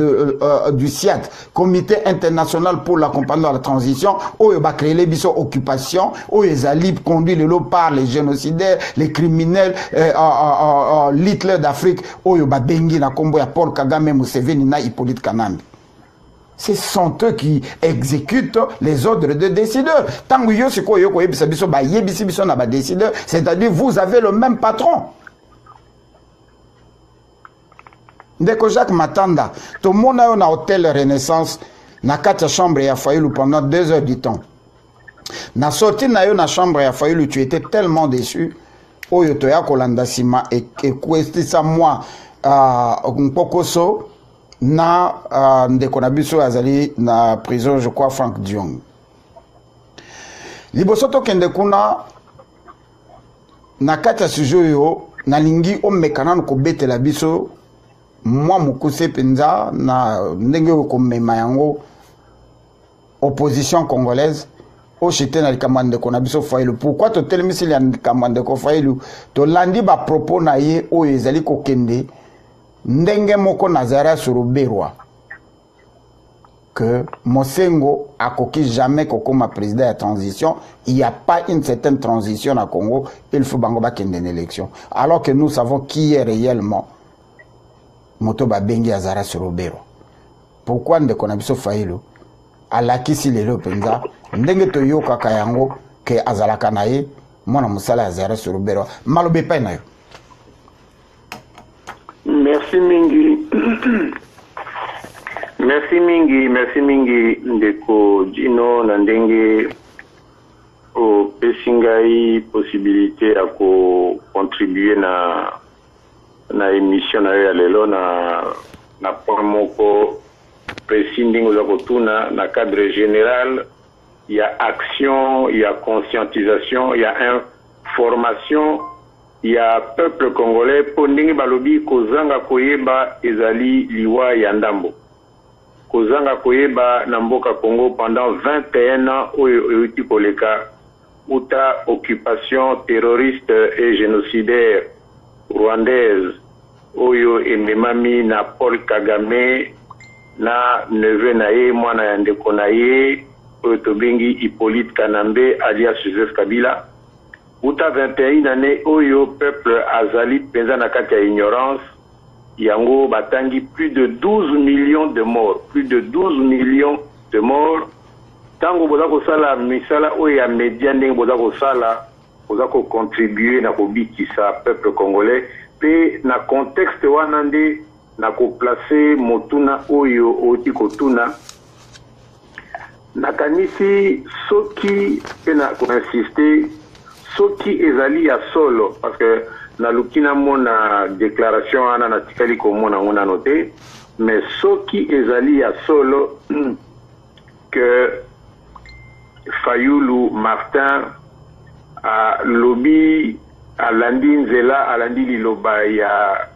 du CIAT, Comité international pour l'accompagnement de la transition, où il va créer les bisous occupation, où ils allaient conduire le lot par les génocidaires, les criminels, l'Hitler d'Afrique, où il va bengi na kombo ya Paul Kagame, Museveni na Hippolyte Kanambi. Ce sont eux qui exécutent les ordres de décideurs. Tant que c'est-à-dire vous avez le même patron. Dès que Jacques Matanda, tout le monde a un hôtel Renaissance, na 4 chambres et a Fayulu pendant 2 heures du temps. Na sorti na yo na chambre et a Fayulu, tu étais tellement déçu. Oyo toya kolanda sima et kwesti sa moi Mpokoso na ndeko na biso azali na prison je crois Frank Diong. Liboso to kende kuna na kata sujo yo nalingi omekana ko betela biso moi mukuse penza na ndenge ko mema yango opposition congolaise o chité na likamande ko na biso Fayulu. Pourquoi to telemisi ya likamande ko Fayulu to landi ba propos na ye o ezali ko kende ndenge moko Nazara Suruberwa que Mosengo a coquille jamais comme président de transition. Il n'y a pas une certaine transition à Congo. Il faut bangoba qu'il y ait une élection. Alors que nous savons qui est réellement Motoba Bengi Azara Surobero. Pourquoi ne connaissons pas Fayulu? Alaki si le penza ndenge to yo kakayango ke azalaka naye mwana musala Azara Surobero. Malobe pa na yo. Merci mingi. Merci mingi ndeko Gino na ndenge o pesingai possibilité à contribuer na émission na ya lelo na point moko précis ndingo za kotuna na cadre général. Il y a action, il y a conscientisation, il y a information, il y a peuple congolais pour ndenge balobi kozanga koyeba ezali liwa ya ndambo. Kozanga koyeba na mboka Congo pendant 21 ans oyo koleka uta occupation terroriste et génocidaire rwandaise oyo ememami na Paul Kagame na neveu na ye mwana ya ndeko na ye oyo tobengi Hippolyte Kanambe alias Joseph Kabila. Uta 21 années oyo peuple azali penza na kati ya ignorance. Yango batangi plus de 12 millions de morts. Plus de 12 millions de morts. Tango boza ko sala misala oya média ndenge boza ko sala boza ko contribuer na ko bikisa peuple congolais pe na contexte wana nde na ko placer motuna oyo oti kotuna na kanisi soki pe na ko insister soki ezali ya solo parce que na lukina mona déclaration ana na tikali ko mona ngona noté mais soki ezali ya solo que Fayulu Martin a lobby a landi nzela a landi liloba ya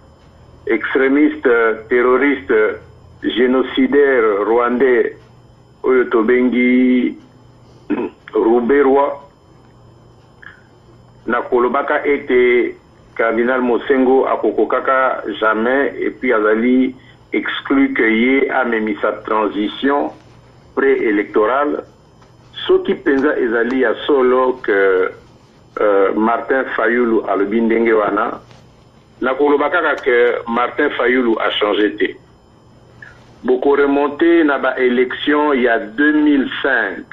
extrémiste terroriste génocidaire rwandais oyo tobengi Ruberwa na kolobaka ete Cardinal Mosengo akokokaka jamais et puis azali exclu que ye amemi sa transition préélectorale. Soki penza ezali ya solo que Martin Fayulu alobi ndenge wana na kolobaka que Martin Fayulu a changé te. Beaucoup remonté na ba élection il y a 2005.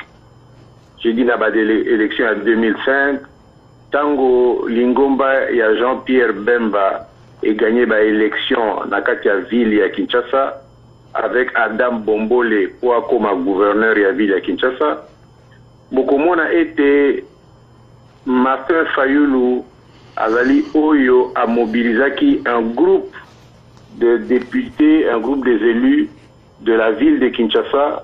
J'ai dit na ba élection en 2005. Tango Lingomba ya Jean-Pierre Bemba et gagné ba élection na kati ya ville ya Kinshasa avec Adam Bombole pour comme gouverneur ya ville ya Kinshasa. Beaucoup mona été Martin Fayulu azali oyo a mobilisaki un groupe de députés, un groupe des élus de la ville de Kinshasa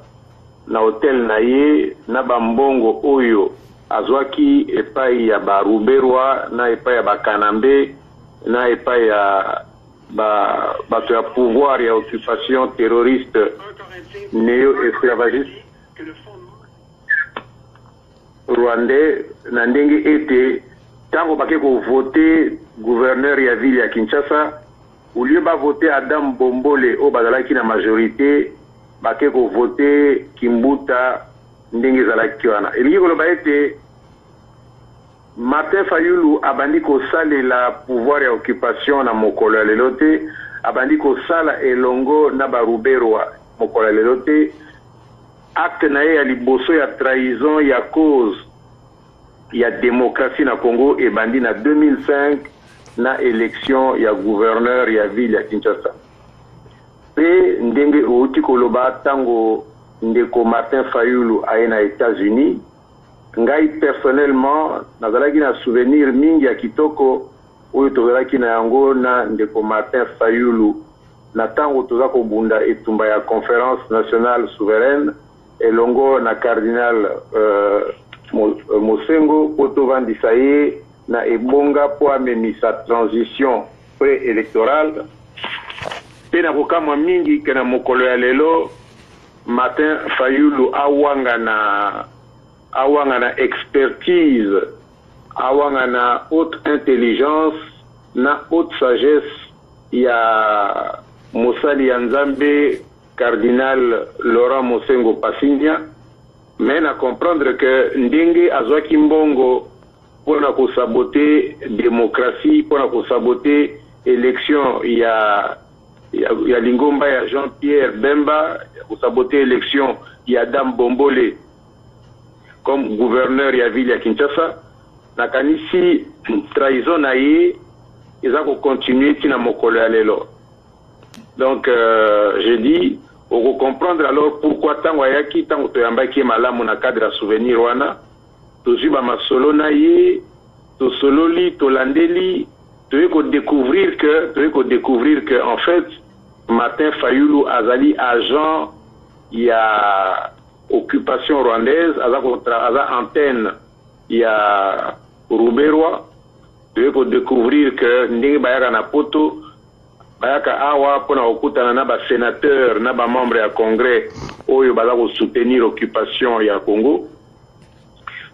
na hôtel naye na bambongo oyo azwaki epai ya Baruberwa na epai ya Bakanambe na epai ya bato ya pouvoir ya occupation terroriste néo-esclavagiste rwandais na ndenge ete tango bake ko voter gouverneur ya ville ya Kinshasa au lieu ba voter Adam Bombole o bazalaki na majorité bake ko voter Kimbuta ndenge zalaki wana elingi koloba ete Martin Fayulu abandi ko salela pouvoir ya occupation na mokolo ya lelo te abandi ko sala elongo na Baruberwa mokolo ya lelo te acte na ye ya liboso ya trahison ya cause ya démocratie na Congo ebandi na 2005 na élection ya gouverneur ya ville ya Kinshasa pe ndenge outi koloba tango ndeko Martin Fayulu aye na États-Unis ngai personnellement nazalaki na souvenir mingi ya kitoko oyo tozalaki na yango na ndeko Martin Fayulu na tango toza kobunda etumba ya conférence nationale souveraine elongo na cardinal Mosengo poto vandisa ye na ebonga po amemisa transition préélectorale pe na kokamwa mingi ke na mokolo ya lelo Martin Fayulu awanga na expertise, awanga na haute intelligence, na haute sagesse ya Mosali ya Nzambe cardinal Laurent Mosengo Passigna, mais na comprendre que ndenge azwaki mbongo pona ko saboter démocratie, pona ko saboter élection ya Lingomba ya Jean-Pierre Bemba, ko saboter élection ya Dame Bombole comme gouverneur ya ville ya Kinshasa, na kanisi trahison na ye eza ko continuer tina mokolo ya lelo. Donc je dis on comprendre alors pourquoi tango yaki tango toyambaki malamu na cadre ya souvenir wana tozwi ba masolo na ye to sololi to landeli to découvrir que en fait Martin Fayulu azali agent ya occupation rwandaise aza antenne ya Ruberwa, to découvrir que ndenge bayaka na poto bayaka awa pona okutana na ba sénateur na ba membre ya congrès oyo baza ko soutenir occupation ya Congo.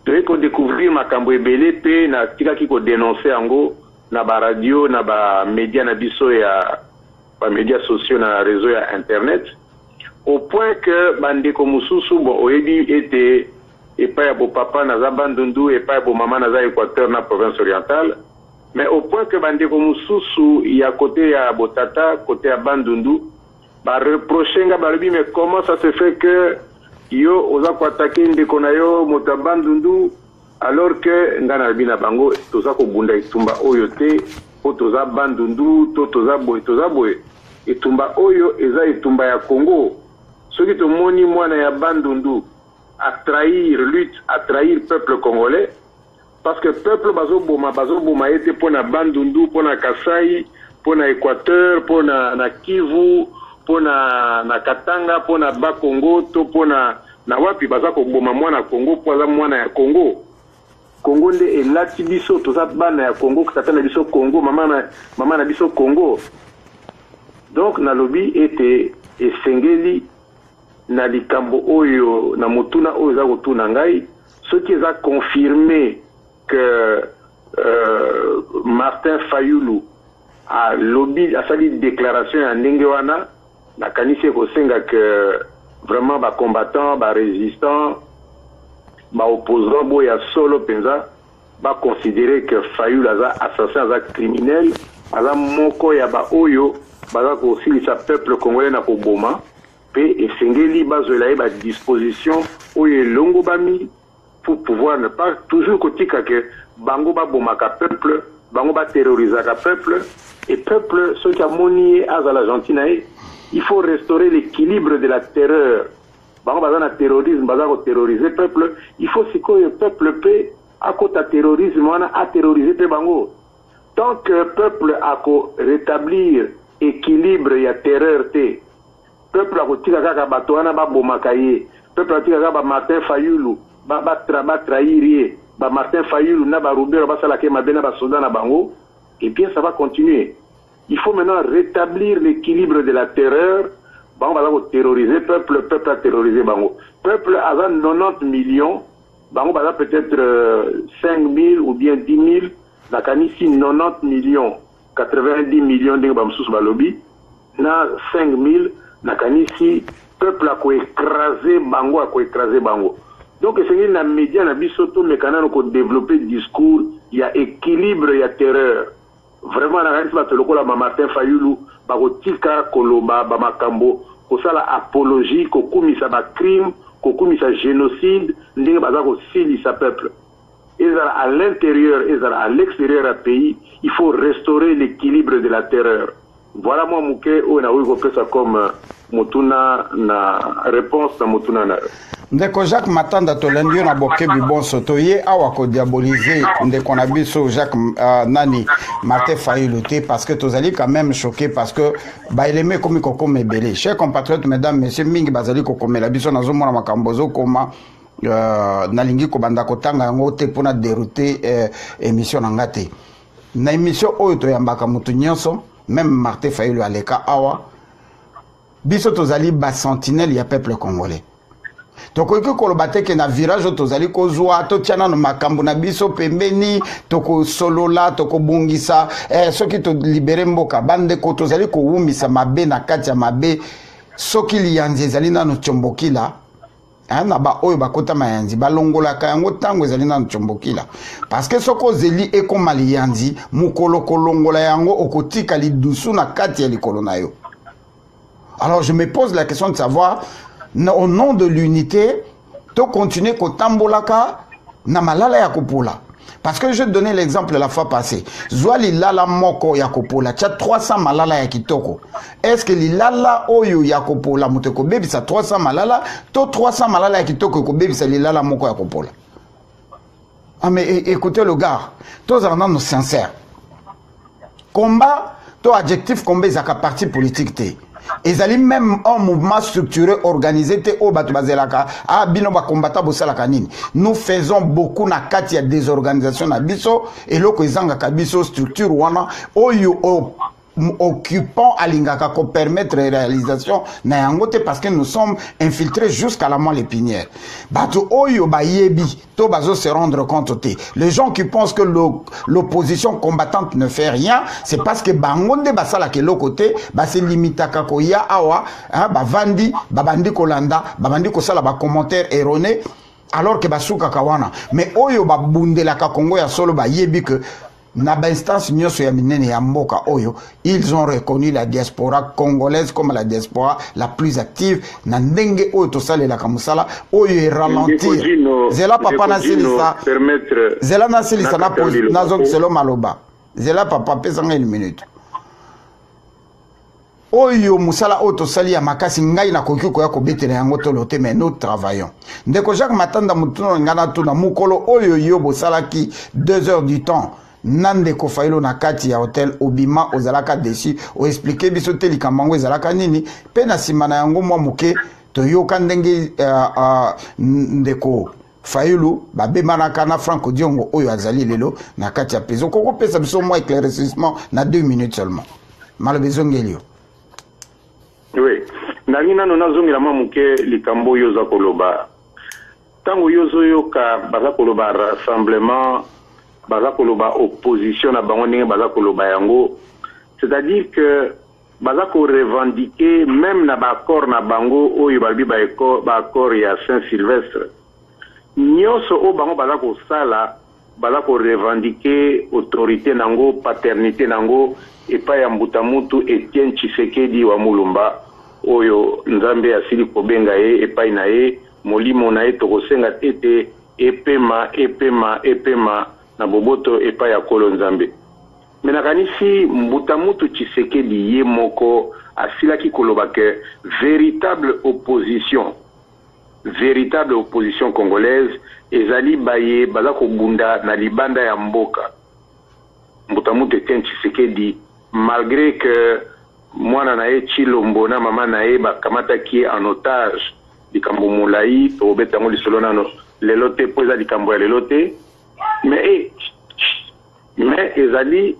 To découvrir makambo ebele pe na tikaki ko dénoncer yango na ba radio na ba média na biso ya ba médias sociaux na réseau ya internet, au point que bandeko mususu bo oyebi ete epai ya bo papa naza Bandundu epai ya bo mama naza Équateur na province orientale, mais au point que bandeko mususu ya côté ya botata côté ya Bandundu ba reprocher nga balobi mais comment ça se fait que yo oza ko attaquer ndeko na yo moto Bandundu alors que nga na bina bango toza ko bunda itumba oyo te po toza Bandundu to toza boy itumba oyo eza itumba ya Congo. Soki to moni mwana ya Bandundu à trahir peuple congolais, parce que peuple bazoboma ete pona Bandundu, pona Kasai, pona Équateur, pona na Kivu, pona na Katanga, pona Bakongo, to pona na wapi bazako boma mwana Congo, poza mwana ya Congo. Congo nde elati biso toza bana ya Congo, tata na biso Congo, mama na biso Congo. Donc na lobi ete esengeli na likambo oyo na motuna oyo za kotuna ngai soki eza confirmé que Martin Fayulu a lobby asali déclaration ya ndenge wana na kanisi kosenga que vraiment ba combattant ba résistant ba opposant boya solo penza ba considérer que Fayulu aza assassin aza criminel aza moko ya ba oyo baza ko silisa peuple congolais na koboma pe esengeli bazwela ye ba disposition oyo elongo bami pour pouvoir ne pas toujours kotika que bango babomaka peuple bango baterrorisaka peuple et peuple soki amoni ye aza l'Argentine il faut restaurer l'équilibre de la terreur. Bango baza na terrorisme baza ko terroriser peuple, il faut sikoyo peuple pe akota terrorisme wana a terroriser pe bango. Tant que peuple a ko rétablir équilibre ya terreur te peuple akotika kaka bato wana babomaka ye, peuple akotika kaka ba Martin Fayulu ba trahir ye, ba Martin Fayulu na ba Rubero basalaka mabe na ba soldat na bango, et bien ça va continuer. Il faut maintenant rétablir l'équilibre de la terreur. Bango baza ko terroriser peuple a terroriser bango. Peuple a 90 millions, bango baza peut-être 5 000 ou bien 10 000, na kanisi 90 millions, 90 millions de bamsusu balobi, na 5 000 na kanisi peuple a ko écraser bango. Donc c'est na média na biso to mekana ko développer discours, il y a équilibre, il y a terreur. Vraiment na kanisi bato lokola Martin Fayulu bakotika koloba ba makambo kosala apologie kokumisa ba crime kokumisa génocide ndenge baza ko silisa peuple. Ezala à l'intérieur, ezala à l'extérieur du pays, il faut restaurer l'équilibre de la terreur. Voilà moi muke o na wiko pesa comme mutuna na réponse na mutuna na. Ndeko Jacques Matanda tolendio na boke bibonso toye awa ko diaboliser ndeko na biso Jacques nani Martin Fayulu te parce que tozali quand même choqué parce que ba eleme komi kokome belé. Chers compatriotes, mesdames, messieurs, mingi bazali kokome la biso nazo mona makambozo koma nalingi kobanda kotanga yango te mpona dérouter émission na nga te na émission oyo toyambaka mutu nyonso même Martin Fayulu aleka awa biso tozali ba sentinelle ya peuple congolais tokoki koloba te ke na virage tozali kozwa totiana no makambo na biso pembeni tokosolola tokobungisa soki tolibere mboka bandeko tozali kowumisa mabe na kati ya mabe soki liyanzi ezali nano tiombokila na ba oyo bakota mayanzi balongolaka yango tango ezali nano tiombokila parce que soko zeli ekoma liyanzi mukolo kolongola yango okotika lidusu na kati ya likolo na yo. Alors je me pose la question de savoir au nom de l'unité to continuer kotambolaka na malala ya kopola. Parce que je donnais l'exemple la fois passée. Zwali lala moko ya kopola, tia 300 malala ya kitoko. Est-ce que li lala oyo ya kopola muteko bebisa 300 malala, to 300 malala ya kitoko ko bebisa li lala moko ya kopola. Ah mais écoutez le gars, tous en nous sincères. Combat, to adjectif combat zaka parti politique te. Ils allaient même un mouvement structuré, organisé, nous faisons beaucoup na kati ya des organisations na biso et loko izanga kabiso structure wana oyo occupant alingaka ko permettre réalisation na yangote parce que nous sommes infiltrés jusqu'à la moelle épinière. Bato oyo ba yebi to bazo se rendre compte te. Les gens qui pensent que l'opposition combattante ne fait rien, c'est parce que bangonde basala ke lokote ba se limitaka ko ya awa ba vandi ba bandi kolanda ba bandi ko sala ba commentaire erroné alors que basuka kawana. Mais oyo ba bundelaka Congo ya solo ba yebi que na ba instance nyoso ya minene ya mboka oyo ils ont reconnu la diaspora congolaise comme la diaspora la plus active na ndenge oyo tosalela kamusala oyo e ralentir zela papa na silisa zela na silisa na pose na zong selo maloba zela papa pesanga une minute oyo musala oyo tosali ya makasi ngai na koki koya kobetela yango tolo te mais nous travaillons ndeko Jacques Matanda mutuno ngana tuna mukolo oyo yo bosalaki 2 heures du temps Nande Kofailo na kati ya hotel Obima ozalaka desi o expliquer biso te likambango ezalaka nini pe na simana yango mwa muke toyoka ndenge ndeko Fayulu babemanaka na Franco Diongo oyo azali lelo na kati ya peso koko pesa biso mwa éclaircissement na 2 minutes seulement malabezongelio. Oui, nalina nona zongela mwa muke likambo yoza koloba tango yozo yoka baza koloba rassemblement baza koloba opposition na bango ndenge baza koloba yango, c'est-à-dire que baza ko revendiquer même na ba accord na bango oyo balbi ba accord ya Saint-Sylvestre nyonso o bango baza ko sala baza ko revendiquer autorité nango paternité nango epa ya mbuta mutu Etienne Tshisekedi wa Mulumba oyo nzambe asili kobenga ye epai na ye molimo na ye tokosenga tete epema na boboto epa ya kolo nzambe. Menakanisi mbuta mutu Tshisekedi ye moko asilaki koloba ke véritable opposition congolaise ezali baye baza kobunda na libanda ya mboka. Mbuta mutu Etienne Tshisekedi malgré que mwana na ye Chilombo na mama na ye bakamataki en otage likambo molai to betango lisolo nano lelo te po eza likambo ya lelo te mais ezali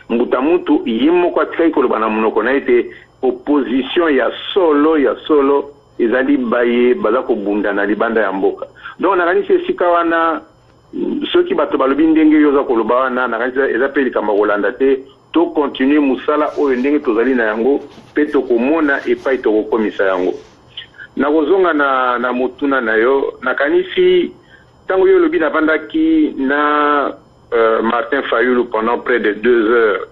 mbuta mutu ye moko atikaki koloba na monoko na ye te opposition ya solo ezali baye baza kobunda na libanda ya mboka. Donc nakanisi esika wana soki bato balobi ndenge yoza koloba wana nakanisi eza pe likambo kolanda te to continuer musala oyo ndenge tozali na yango pe tokomona epai tokokomisa yango. Nakozonga na motuna na yo nakanisi tango yo lobi navandaki na Martin Fayulu pendant près de 2 heures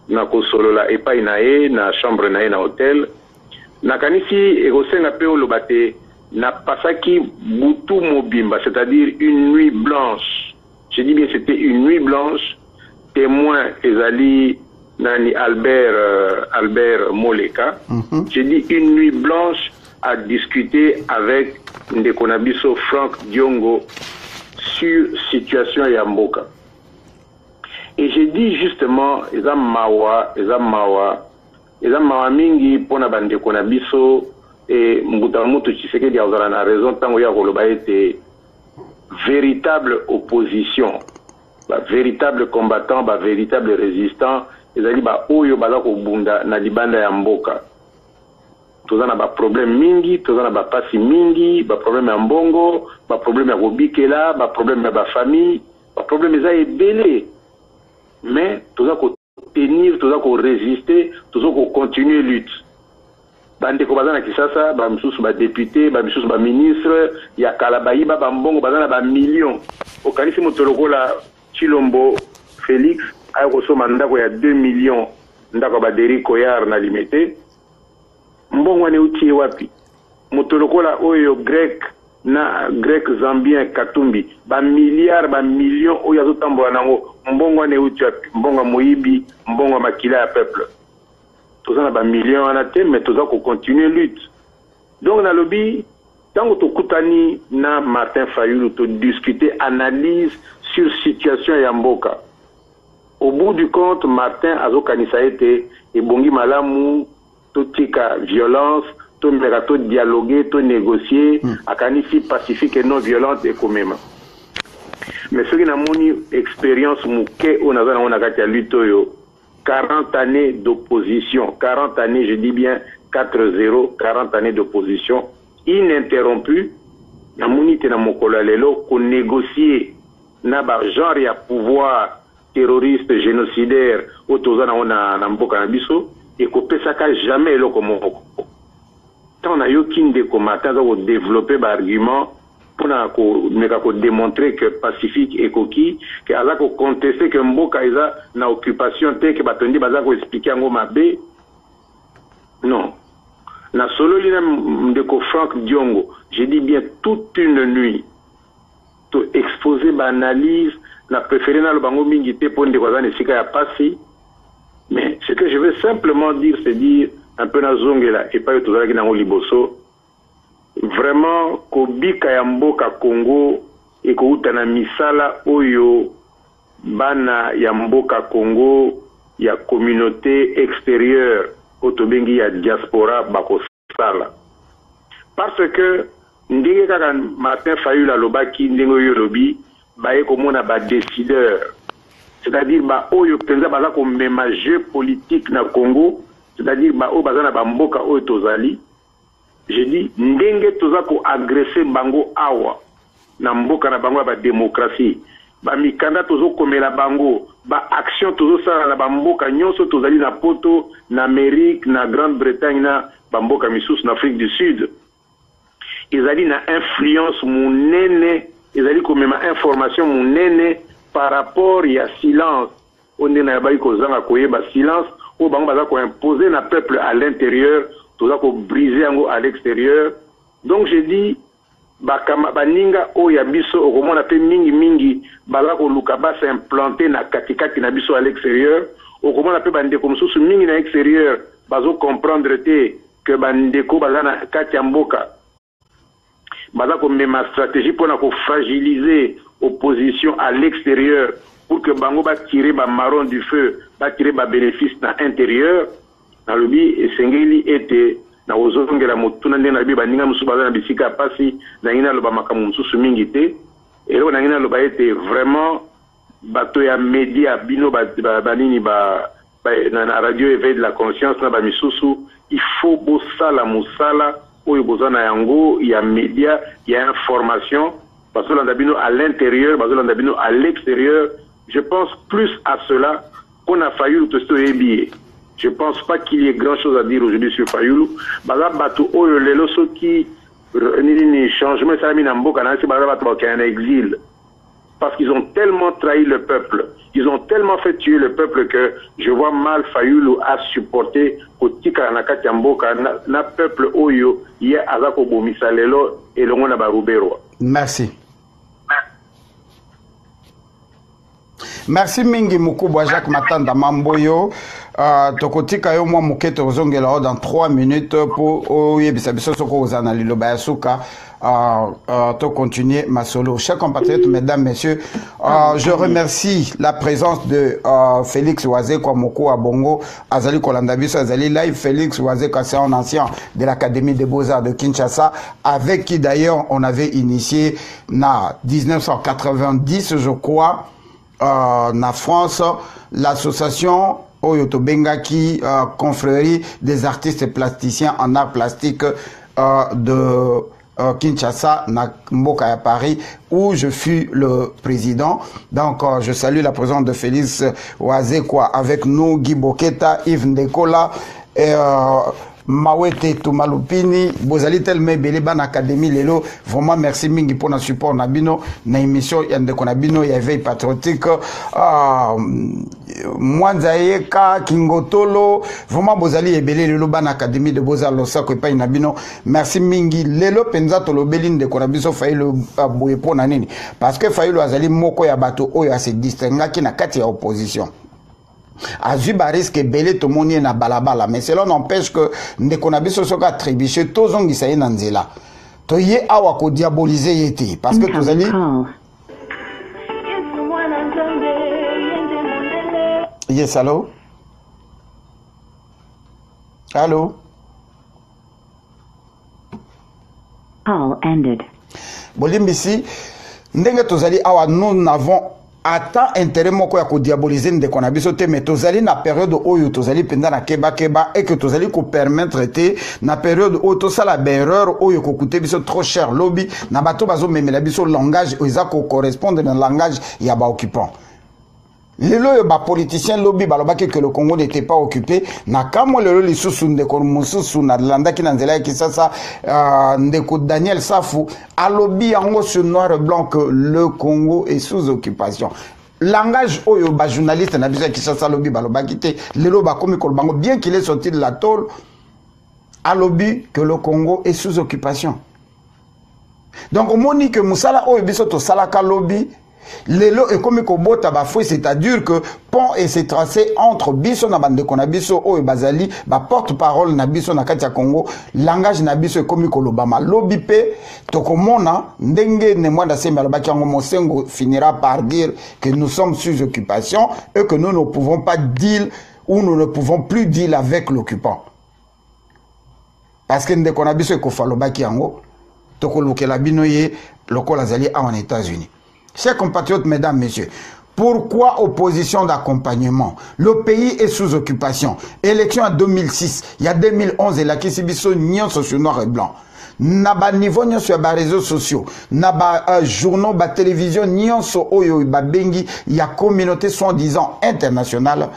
na kosolola epai na ye na chambre na ye na hôtel nakanisi ekosenga pe olobate na pasaki butu mobimba, c'est-à-dire une nuit blanche. Je dis bien c'était une nuit blanche. Témoin ezali nani Albert Moleka. J'ai dit une nuit blanche à discuter avec Ndekonabiso Franck Diongo sur situation ya mboka. Et j'ai dit justement eza mawa mingi pona Ndekonabiso et Mbutamutu Tshisekedi a raison tant ya koloba était véritable opposition, véritable combattant, véritable résistant, ezali ba oyo bala ko bunda na libanda ya mboka. Tozana ba problème mingi, tozana ba pasi mingi, ba problème ya mbongo, ba problème ya kobikela, ba problème ya ba famille, ba problème eza ebele. Mais toza ko tenir, toza ko résister, toza ko continuer lutte. Bande ko bazana kisasa, ba msusu ba député, ba msusu ba ministre, ya kalabayiba ba mbongo bazana ba millions. Okanisi motoloko la Chilombo Félix a kosoma ndako ya 2 millions ndako ba Deri Koyar na limité. Mbongo ne uti wapi? Motoloko la oyo grec zambien Katumbi ba milliards ba millions oyo azotambola nango mbongo ne uti wapi? Mbongo moyibi, mbongo makila ya peuple. Tous en a millions en atteint, mais tous en continuer lutte. Donc, dans le lobby, tant que tu na Martin Fayulu, tu discuter, analyse sur situation Yamboka. Au bout du compte, Martin Azo Kanisa été et Bongi Malamu, tout tika violence, tout merato dialoguer, tout négocier, à Kanifi pacifique et non violente et quand même. Mais ce qui n'a mon expérience, mouké, on a gâté lutte. 40 années d'opposition, 40 années, je dis bien 4-0, 40 années d'opposition ininterrompue. Na munite na mokola lelo ko négocier na ba genre ya pouvoir terroriste génocidaire autoza na mboka na biso et ko pesaka jamais eloko moko. Tant na yo kinde ko mata za ko développer ba argument pour démontrer que Pacifique et Koki, que Azak a contesté que Mboka Iza na occupation que Batondi Bazak a expliqué en Gomabé. Non. Na solo lina mdeko Franck Diongo, j'ai dit bien toute une nuit, to exposer ma analyse, na préféré na le bango mingité pour ndeko Azan et Sika ya passé. Mais ce que je veux simplement dire, c'est dire un peu na zongela et pas yo tozala ki nango liboso. Vraiment, kobika ya mboka Congo et koutana misala oyo bana ya mboka Congo ya communauté extérieure otobengi ya diaspora bakosala. Parce que ndenge kaka Martin Fayulu alobaki ndenge oyo lobi baye komona ba décideur, c'est-à-dire ba oyo penza baza ko mema jeu politique na Congo, c'est-à-dire ba oyo baza na ba mboka oyo tozali. Je dis, ndenge toza ko agresser bango awa na mboka na bango ba démocratie ba mikanda tozo komela bango ba action tozo sala na ba mboka nyonso tozali na poto na Amérique na Grande-Bretagne na ba mboka misusu na Afrique du Sud. Ezali na influence munene, ezali komema information munene par rapport ya silence onde na ba ko zanga koyeba silence o bango baza ko imposer na peuple à l'intérieur. Tout ça qu'on brisé à l'extérieur. Donc je dis, baninga o yabiso au comment on appelle mingi bala ko lukaba s'implanter na katikati na biso à l'extérieur. Au comment on appelle bande comme sous mingi na extérieur, bazo comprendre que bandeko bazana katiamboka. Bala ko même stratégie pour na ko fragiliser opposition à l'extérieur pour que bango ba tirer ba marron du feu, ba tirer ba bénéfice na intérieur. Na lobi esengeli ete na ozongela motuna ndena lobi baninga musuba na bisika pasi na ngina loba makamu mususu mingi te elo na ngina loba ete vraiment bato ya média bino banini na radio éveil de la conscience na ba misusu il faut bosala musala oyo bozana yango ya média ya information parce que l'andabino à l'intérieur parce que l'andabino à l'extérieur. Je pense plus à cela qu'on a failli le testo ebié. Je ne pense pas qu'il y ait grand chose à dire aujourd'hui sur Fayulu. Baza batu oyo lelo soki ni changement ça mis en mboka na si baza batu en exil parce qu'ils ont tellement trahi le peuple. Ils ont tellement fait tuer le peuple que je vois mal Fayulu à supporter kotika na kati mboka na peuple oyo ya azako bomisa lelo elongo na barubero. Merci. Merci mingi mukubwa Jacques Matanda Mamboyo. Tokotika yo mwa muketo ozongela dans 3 minutes pour oyebisa biso soko ozana liloba ya suka to continuer ma solo. Chers compatriotes, mesdames, messieurs, je remercie la présence de Félix Oise Kwamoko à Bongo, Azali Kolandabiso, Azali Live, Félix Oise c'est un ancien de l'Académie des Beaux-Arts de Kinshasa, avec qui d'ailleurs on avait initié en 1990, je crois, en France, l'association Oyoto Bengaki, confrérie des artistes plasticiens en art plastique de Kinshasa, Mboka à Paris, où je fus le président. Donc, je salue la présence de Félix Oazekwa avec nous, Guy Boketa, Yves Ndekola, et Mawete Tumalupini, Bozali Telme Beleban Académie Lelo. Vraiment, merci Mingi pour notre support. Nabino, na émission Yandeko Nabino, il y avait patriotique. Mwanzaeka, Kingotolo. Vraiment, Bozali et Belé Lelo Ban Académie de Beaux-Arts Losako et Paï Nabino. Merci Mingi. Lelo Penza Tolo Belin de Konabiso Faye le Bouye pour Nanini. Parce que Faye le Azali Moko Yabato Oya se distingue qui n'a qu'à opposition. Azuba risque belé tout le monde na balabala, mais cela n'empêche que ne konabiso soka trébiché tous on gisaye nanzela. To ye awa ko diaboliser yeti parce que tous allez. Yes, allô? Allô? Call ended. Bolimbisi, ndenge tozali awa nous n'avons ata intérêt moko ya ko diaboliser nde kona biso te mais tozali na période oyo tozali penda na keba et que tozali ko permettre te na période oyo tosala berreur oyo ko coûter biso trop cher lobby na bato bazo memela biso langage oza ko correspondre na langage ya ba occupant. Lelo ba politicien lobby balobaki que le Congo n'était pas occupé na kamo lelo lisusu ndeko mususu na landa ki na nzela ki sasa ndeko Daniel Safou a lobby yango sur noir et blanc que le Congo est sous occupation. Langage oyo ba journaliste na biso ki sasa lobby balobaki te lelo ba komi kolbango bien qu'il est sorti de la tôle a lobby que le Congo est sous occupation. Donc on moni que musala oyo biso to salaka lobby Lelo et comme Kobota bafoué, c'est-à-dire que pont et s'est tracé entre biso na bande konabiso o bazali ba porte-parole na biso na katia Congo langage na biso et comme Kolobama lobby pe tokomona ndenge ne mwanda semba lobaki yango mosengo finira par dire que nous sommes sous occupation et que nous ne pouvons pas deal ou nous ne pouvons plus deal avec l'occupant parce que ndeko na biso ko falobaki yango tokolukela binoye lokola zali en États-Unis. Chers compatriotes, mesdames, messieurs, pourquoi opposition d'accompagnement? Le pays est sous occupation. Élection en 2006, il y a 2011 et la Kisibiso Nyon sur noir et blanc. Naba niveau nyon sur les réseaux sociaux, naba journaux, ba télévision nyon sur oyo ba bengi, il y a communauté soi-disant internationale.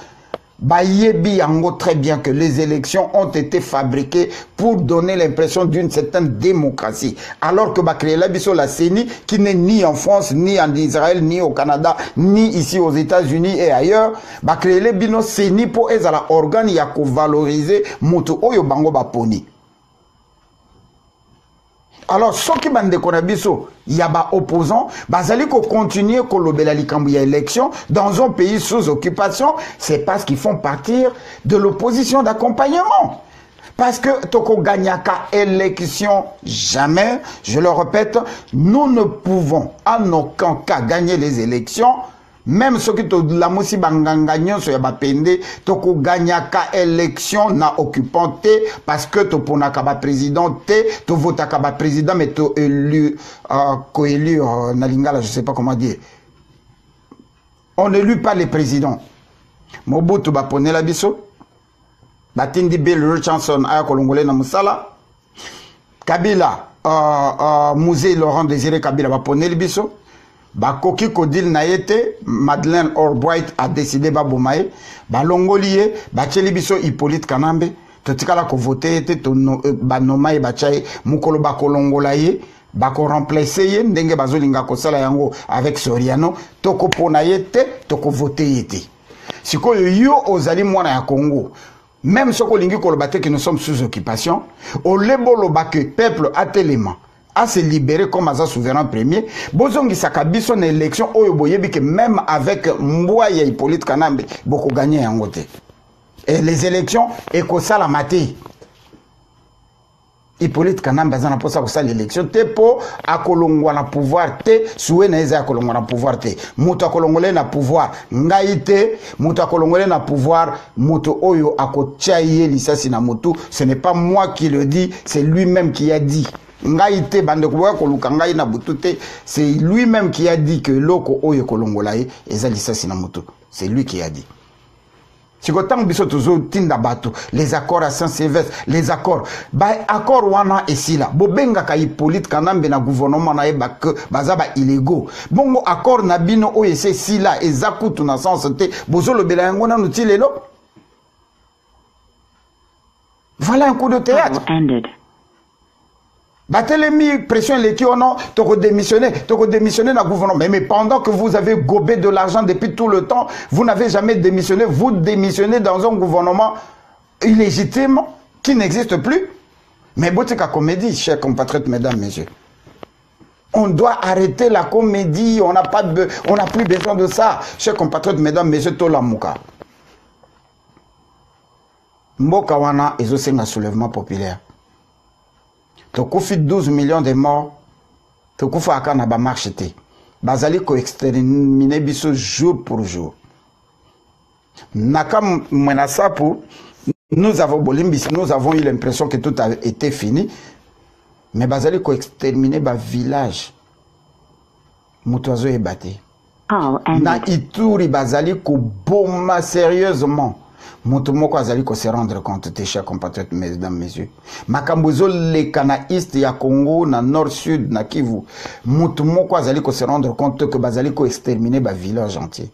Bayebi yango très bien que les élections ont été fabriquées pour donner l'impression d'une certaine démocratie. Alors que créer la biso la CENI qui n'est ni en France, ni en Israël, ni au Canada, ni ici aux États-Unis et ailleurs, créer les bino CENI pour être la organe ya ko valoriser moto oyo bango baponi. Alors, ce qui bande konabiso, il y a des opposants, bazali ko continuer ko lobela likambu ya élection dans un pays sous occupation, c'est parce qu'ils font partir de l'opposition d'accompagnement. Parce que toko gagnaka élection jamais, je le répète, nous ne pouvons en aucun cas gagner les élections. Même ceux qui ont la moussi bangangagnon sur la pende, toko gagnaka élection na occupant parce que to ponaka ba président to votaka ba président mais to élu coélu na lingala je sais pas comment dire. On n'élut pas les présidents. Mobutu ba pone la biso. Batindi Bill Richardson aya kolongole na musala. Kabila Musée Laurent Désiré Kabila ba pone le biso. Bakoki Kodil Naete, Madeleine Albright a décidé Babomae, Balongolie, Bachelibiso Hippolyte Kanambe, Totikala ko voté, Banomae Bachaye, Mukolo Bakolongolaye, Bako remplacé, Ndenge Bazolinga Kosala Yango avec Soriano, Toko Ponayete, Toko voté yete. Siko yo ozali mwana ya Congo. Même ce que l'ingi kolobate que nous sommes sous occupation, au lebolo bake peuple à télément. À se libérer comme un souverain premier. Bozongi Sakabiso na élection oyo boyebi que même avec Mbouaya Hippolyte Kanambe beaucoup gagné en côté. Et les élections et que ça la maté. Hippolyte Kanambe aza na posa ko sala élection te po akolongwa na pouvoir te suwe na eza akolongwa na pouvoir te mutu akolongole na pouvoir ngai te mutu akolongole na pouvoir mutu oyo akotia ye lisasi na mutu. Ce n'est pas moi qui le dis, c'est lui-même qui a dit. Ngai te bande ko koluka ngai na butu te, c'est lui-même qui a dit que loko oyo kolongola ye eza lisasi na mutu. C'est lui qui a dit. Si vous avez les accords à Saint-Sylvestre, les accords, accord wana esila, bobenga ka Hippolyte Kanambe na gouvernement na eba que bazaba illégaux. Bongo accord na bino o ese sila ezakutu na sens te, bozolo bela yango na nutilelo. Voilà un coup de théâtre. Batelemi pression les qui ont non, toko démissionner dans le gouvernement. Mais pendant que vous avez gobé de l'argent depuis tout le temps, vous n'avez jamais démissionné. Vous démissionnez dans un gouvernement illégitime qui n'existe plus. Mais botika comédie, chers compatriotes, mesdames, messieurs. On doit arrêter la comédie. On n'a plus besoin de ça, chers compatriotes, mesdames, messieurs. Tola Mouka. Mboka wana ezosenga soulèvement populaire. Tokufi 12 millions de morts, tokufa akana ba marche te. Bazali ko exterminer biso jour pour jour. Nakam menasa pour nous avons eu l'impression que tout a été fini, mais bazali ko exterminer ba village. Mutoazo ebate. Na Ituri bazali ko boma sérieusement. Moutoumoko azali ko se rendre compte, tes chers compatriotes, mesdames, messieurs. Makambozo le Kanaïste ya Congo, na nord-sud, na Kivu. Moutoumoko azali ko se rendre compte que bazali ko exterminer ba village entier.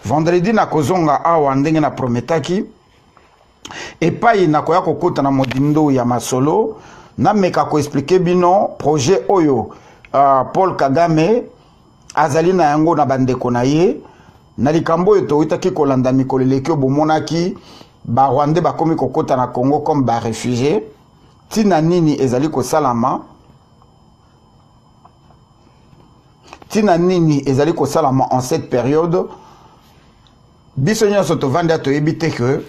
Vendredi na kozonga awa ndenge na prometaki. Epai na koya kokota na modindo ya masolo. Na meka ko expliquer bino projet oyo Paul Kagame azali na yango na bandeko na ye. Na likambo eto itaki kolanda mikolo lekio bomonaki ba Rwandais bakomi kokota na Congo comme ba réfugiés tina nini ezali ko salama en cette période biso nyonso tovanda toyebi te que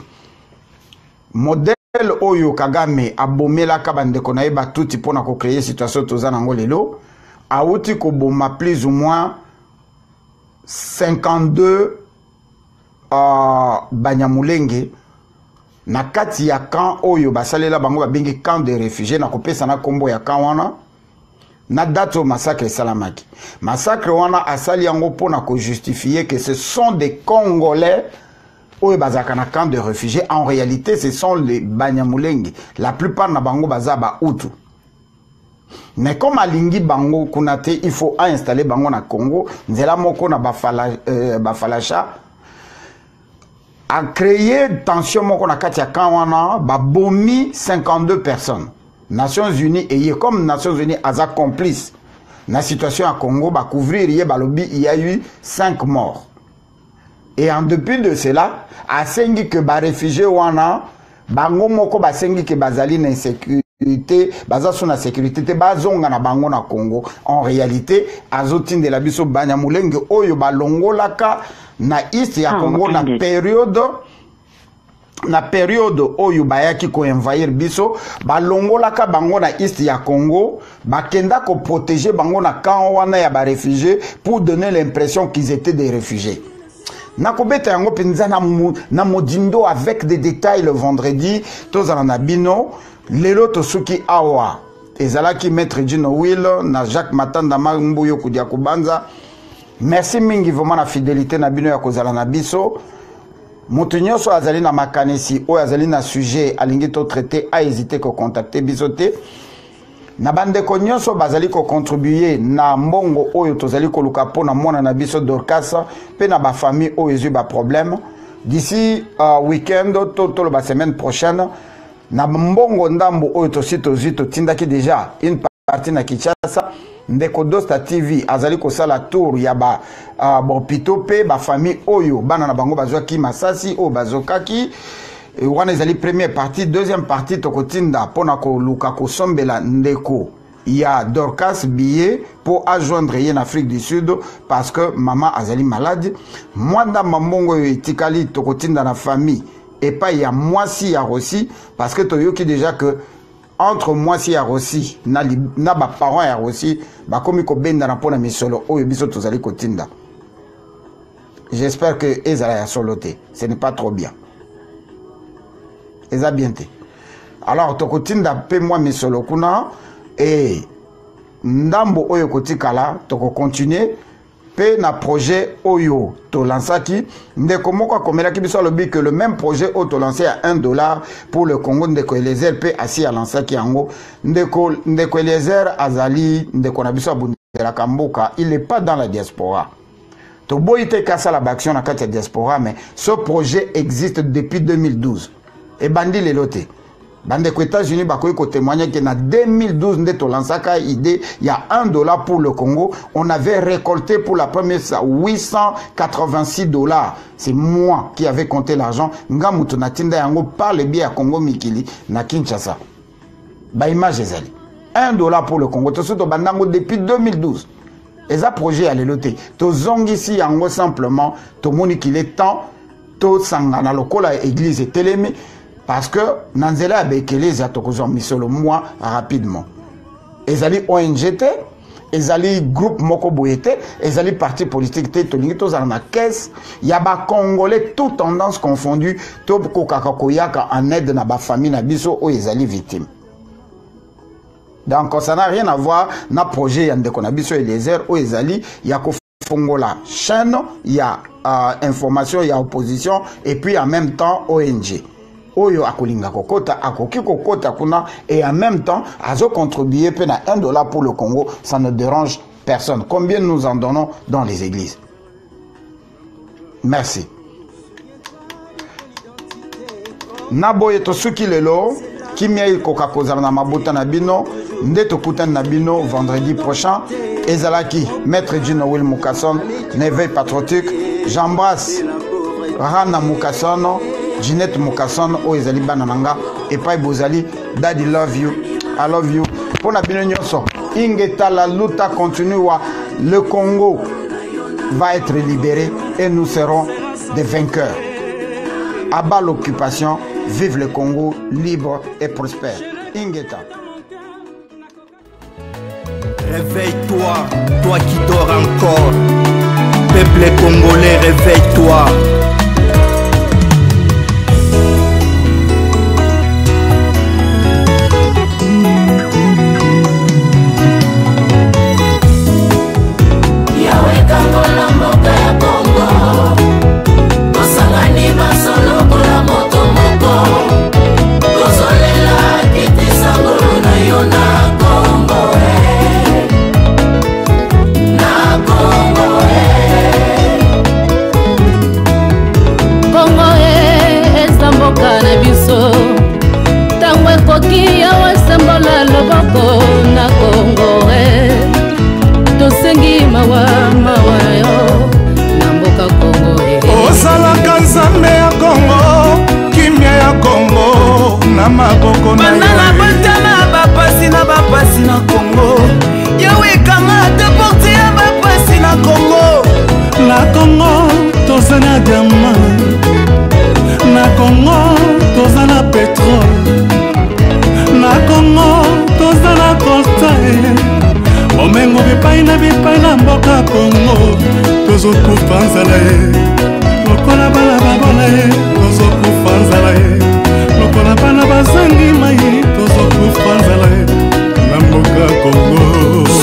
modèle oyo Kagame abomelaka bandeko na ye batuti mpona ko créer situation toza nango lelo auti ko boma plus ou moins 52 Banyamulenge na kati ya camp oyo basalela bango babengi camp de réfugiés na kopesa na kombo ya camp wana na date au massacre salamaki. Massacre wana asali yango pona ko justifier que ce sont des Congolais oyo bazaka na camp de réfugiés. En réalité, ce sont les Banyamulenge. La plupart na bango bazaba Hutu. Mais comme alingi bango kunate, il faut installer bango na Congo. Nzela moko na bafalacha a créé tension moko na kati ya kawana ba bomi 52 personnes. Nations Unies et comme Nations Unies aza complice na situation à Congo ba couvrir ye balobi il y a eu 5 morts. Et en dépit de cela, a sengi que ba réfugiés wana bango moko ba sengi que bazali na insécurité baza sous la sécurité te bazonga na bango na Congo. En réalité azotine de la biso Banyamulenge oyo balongolaka na East ya Congo na période oyo bayaki ko envahir biso balongolaka bango na East ya Congo bakenda ko protéger bango na camp wana ya ba réfugiés pour donner l'impression qu'ils étaient des réfugiés. Nakobeta yango penza na modindo avec des détails le vendredi tozana bino lelo tosuki awa ezalaki maître Dino Will na Jacques Matanda Mbuyo kudia kubanza. Merci mingi vraiment na fidélité na bino ya kozala na biso. Mutu nyonso azali na makanisi oyo azali na sujet alingi to traiter a hésiter ko contacter biso te. Na bandeko nyonso bazali ko contribuer na mbongo oyo tozali ko luka po na mwana na biso Dorcas pe na ba famille oyo ezu ba problème. D'ici week-end to la semaine prochaine na mbongo ndambo oyo tosito tindaki déjà une partie na Kinshasa. Ndeko Dosta TV azali ko sala tour ya ba bopito pe ba famille oyo bana na bango bazwaki masasi o bazokaki wana ezali première partie. Deuxième partie tokotinda pona ko luka ko sombela ndeko ya Dorcas billet pour adjoindre en Afrique du Sud parce que maman azali malade. Mwanda mambongo etikali tokotinda na famille et pas ya mwasi ya Rossi parce que toyoki déjà que entre moi si ya Rossi na ba parents ya Rossi ba komi ko benda na pona misolo oyo biso tozali kotinda. J'espère que ezala ya soloté, ce n'est pas trop bien. Eza bien te. Alors tokotinda pe moi misolo kuna et ndambo oyo kotikala toko continuer pe na projet oyo to lansaki ndeko moko akomelaki biso alobi que le même projet oyo to lancé à $1 pour le Congo ndeko Eliezer pe asi alansaki yango ndeko Eliezer azali ndeko na biso abundelaka mboka, il n'est pas dans la diaspora. To boyite kasa la baction na kati ya diaspora, mais ce projet existe depuis 2012 et bandi lelote. Bande aux États-Unis, il témoigner que en 2012, nous avons idée, il y a $1 pour le Congo. On avait récolté pour la première fois $886. C'est moi qui avais compté l'argent. Ngamutu na tinda yango par le biais à Congo Mikili na Kinshasa. Ba image ezali. $1 pour le Congo. Tout ça bandango depuis 2012. Et ça projet à l'éloté. To zongisi yango simplement. To moni qu'il est temps. To sangana lokola église et télémé. Parce que Nanzela a békelé les atokozon misolo moi rapidement. Ezali ONGT, ezali groupe Moko Boyete, ezali parti politique te tolingi to za na caisse, ya ba congolais toute tendance confondue, to kokakakoyaka en aide na ba famille na biso o ezali victime. Donc ça n'a rien à voir na projet ya ndeko na biso Eliezer o ezali ya ko fongola chaîne, il y a information, il y a opposition et puis en même temps ONG. Oyo akolinga kokota akoki kokota kuna et en même temps azo contribuer pe na $1 pour le Congo, ça ne dérange personne. Combien nous en donnons dans les églises? Merci. Naboye to suki lelo kimia ikoka kozala na mabuta na bino ndeto kutana na bino vendredi prochain ezalaki maître Gino Will Mukason Néveil patriotique. J'embrasse Rana Mukason, Ginette Mukason, o ezali banananga et pas bozali. Daddy love you, I love you. Pour na bino nyonso, ingeta la lutte continue. Le Congo va être libéré et nous serons des vainqueurs. Abat l'occupation, vive le Congo libre et prospère. Ingeta. Réveille-toi, toi qui dors encore. Peuple congolais, réveille-toi.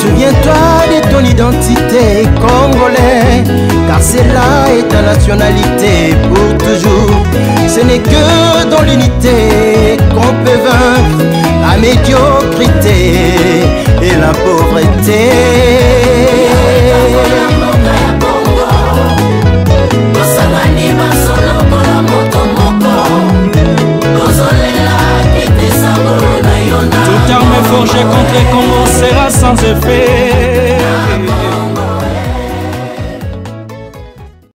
Souviens-toi de ton identité congolais, car celle-là est ta nationalité pour toujours. Ce n'est que dans l'unité qu'on peut vaincre la médiocrité et la pauvreté. Toute arme forgée contre les Congo sera sans effet.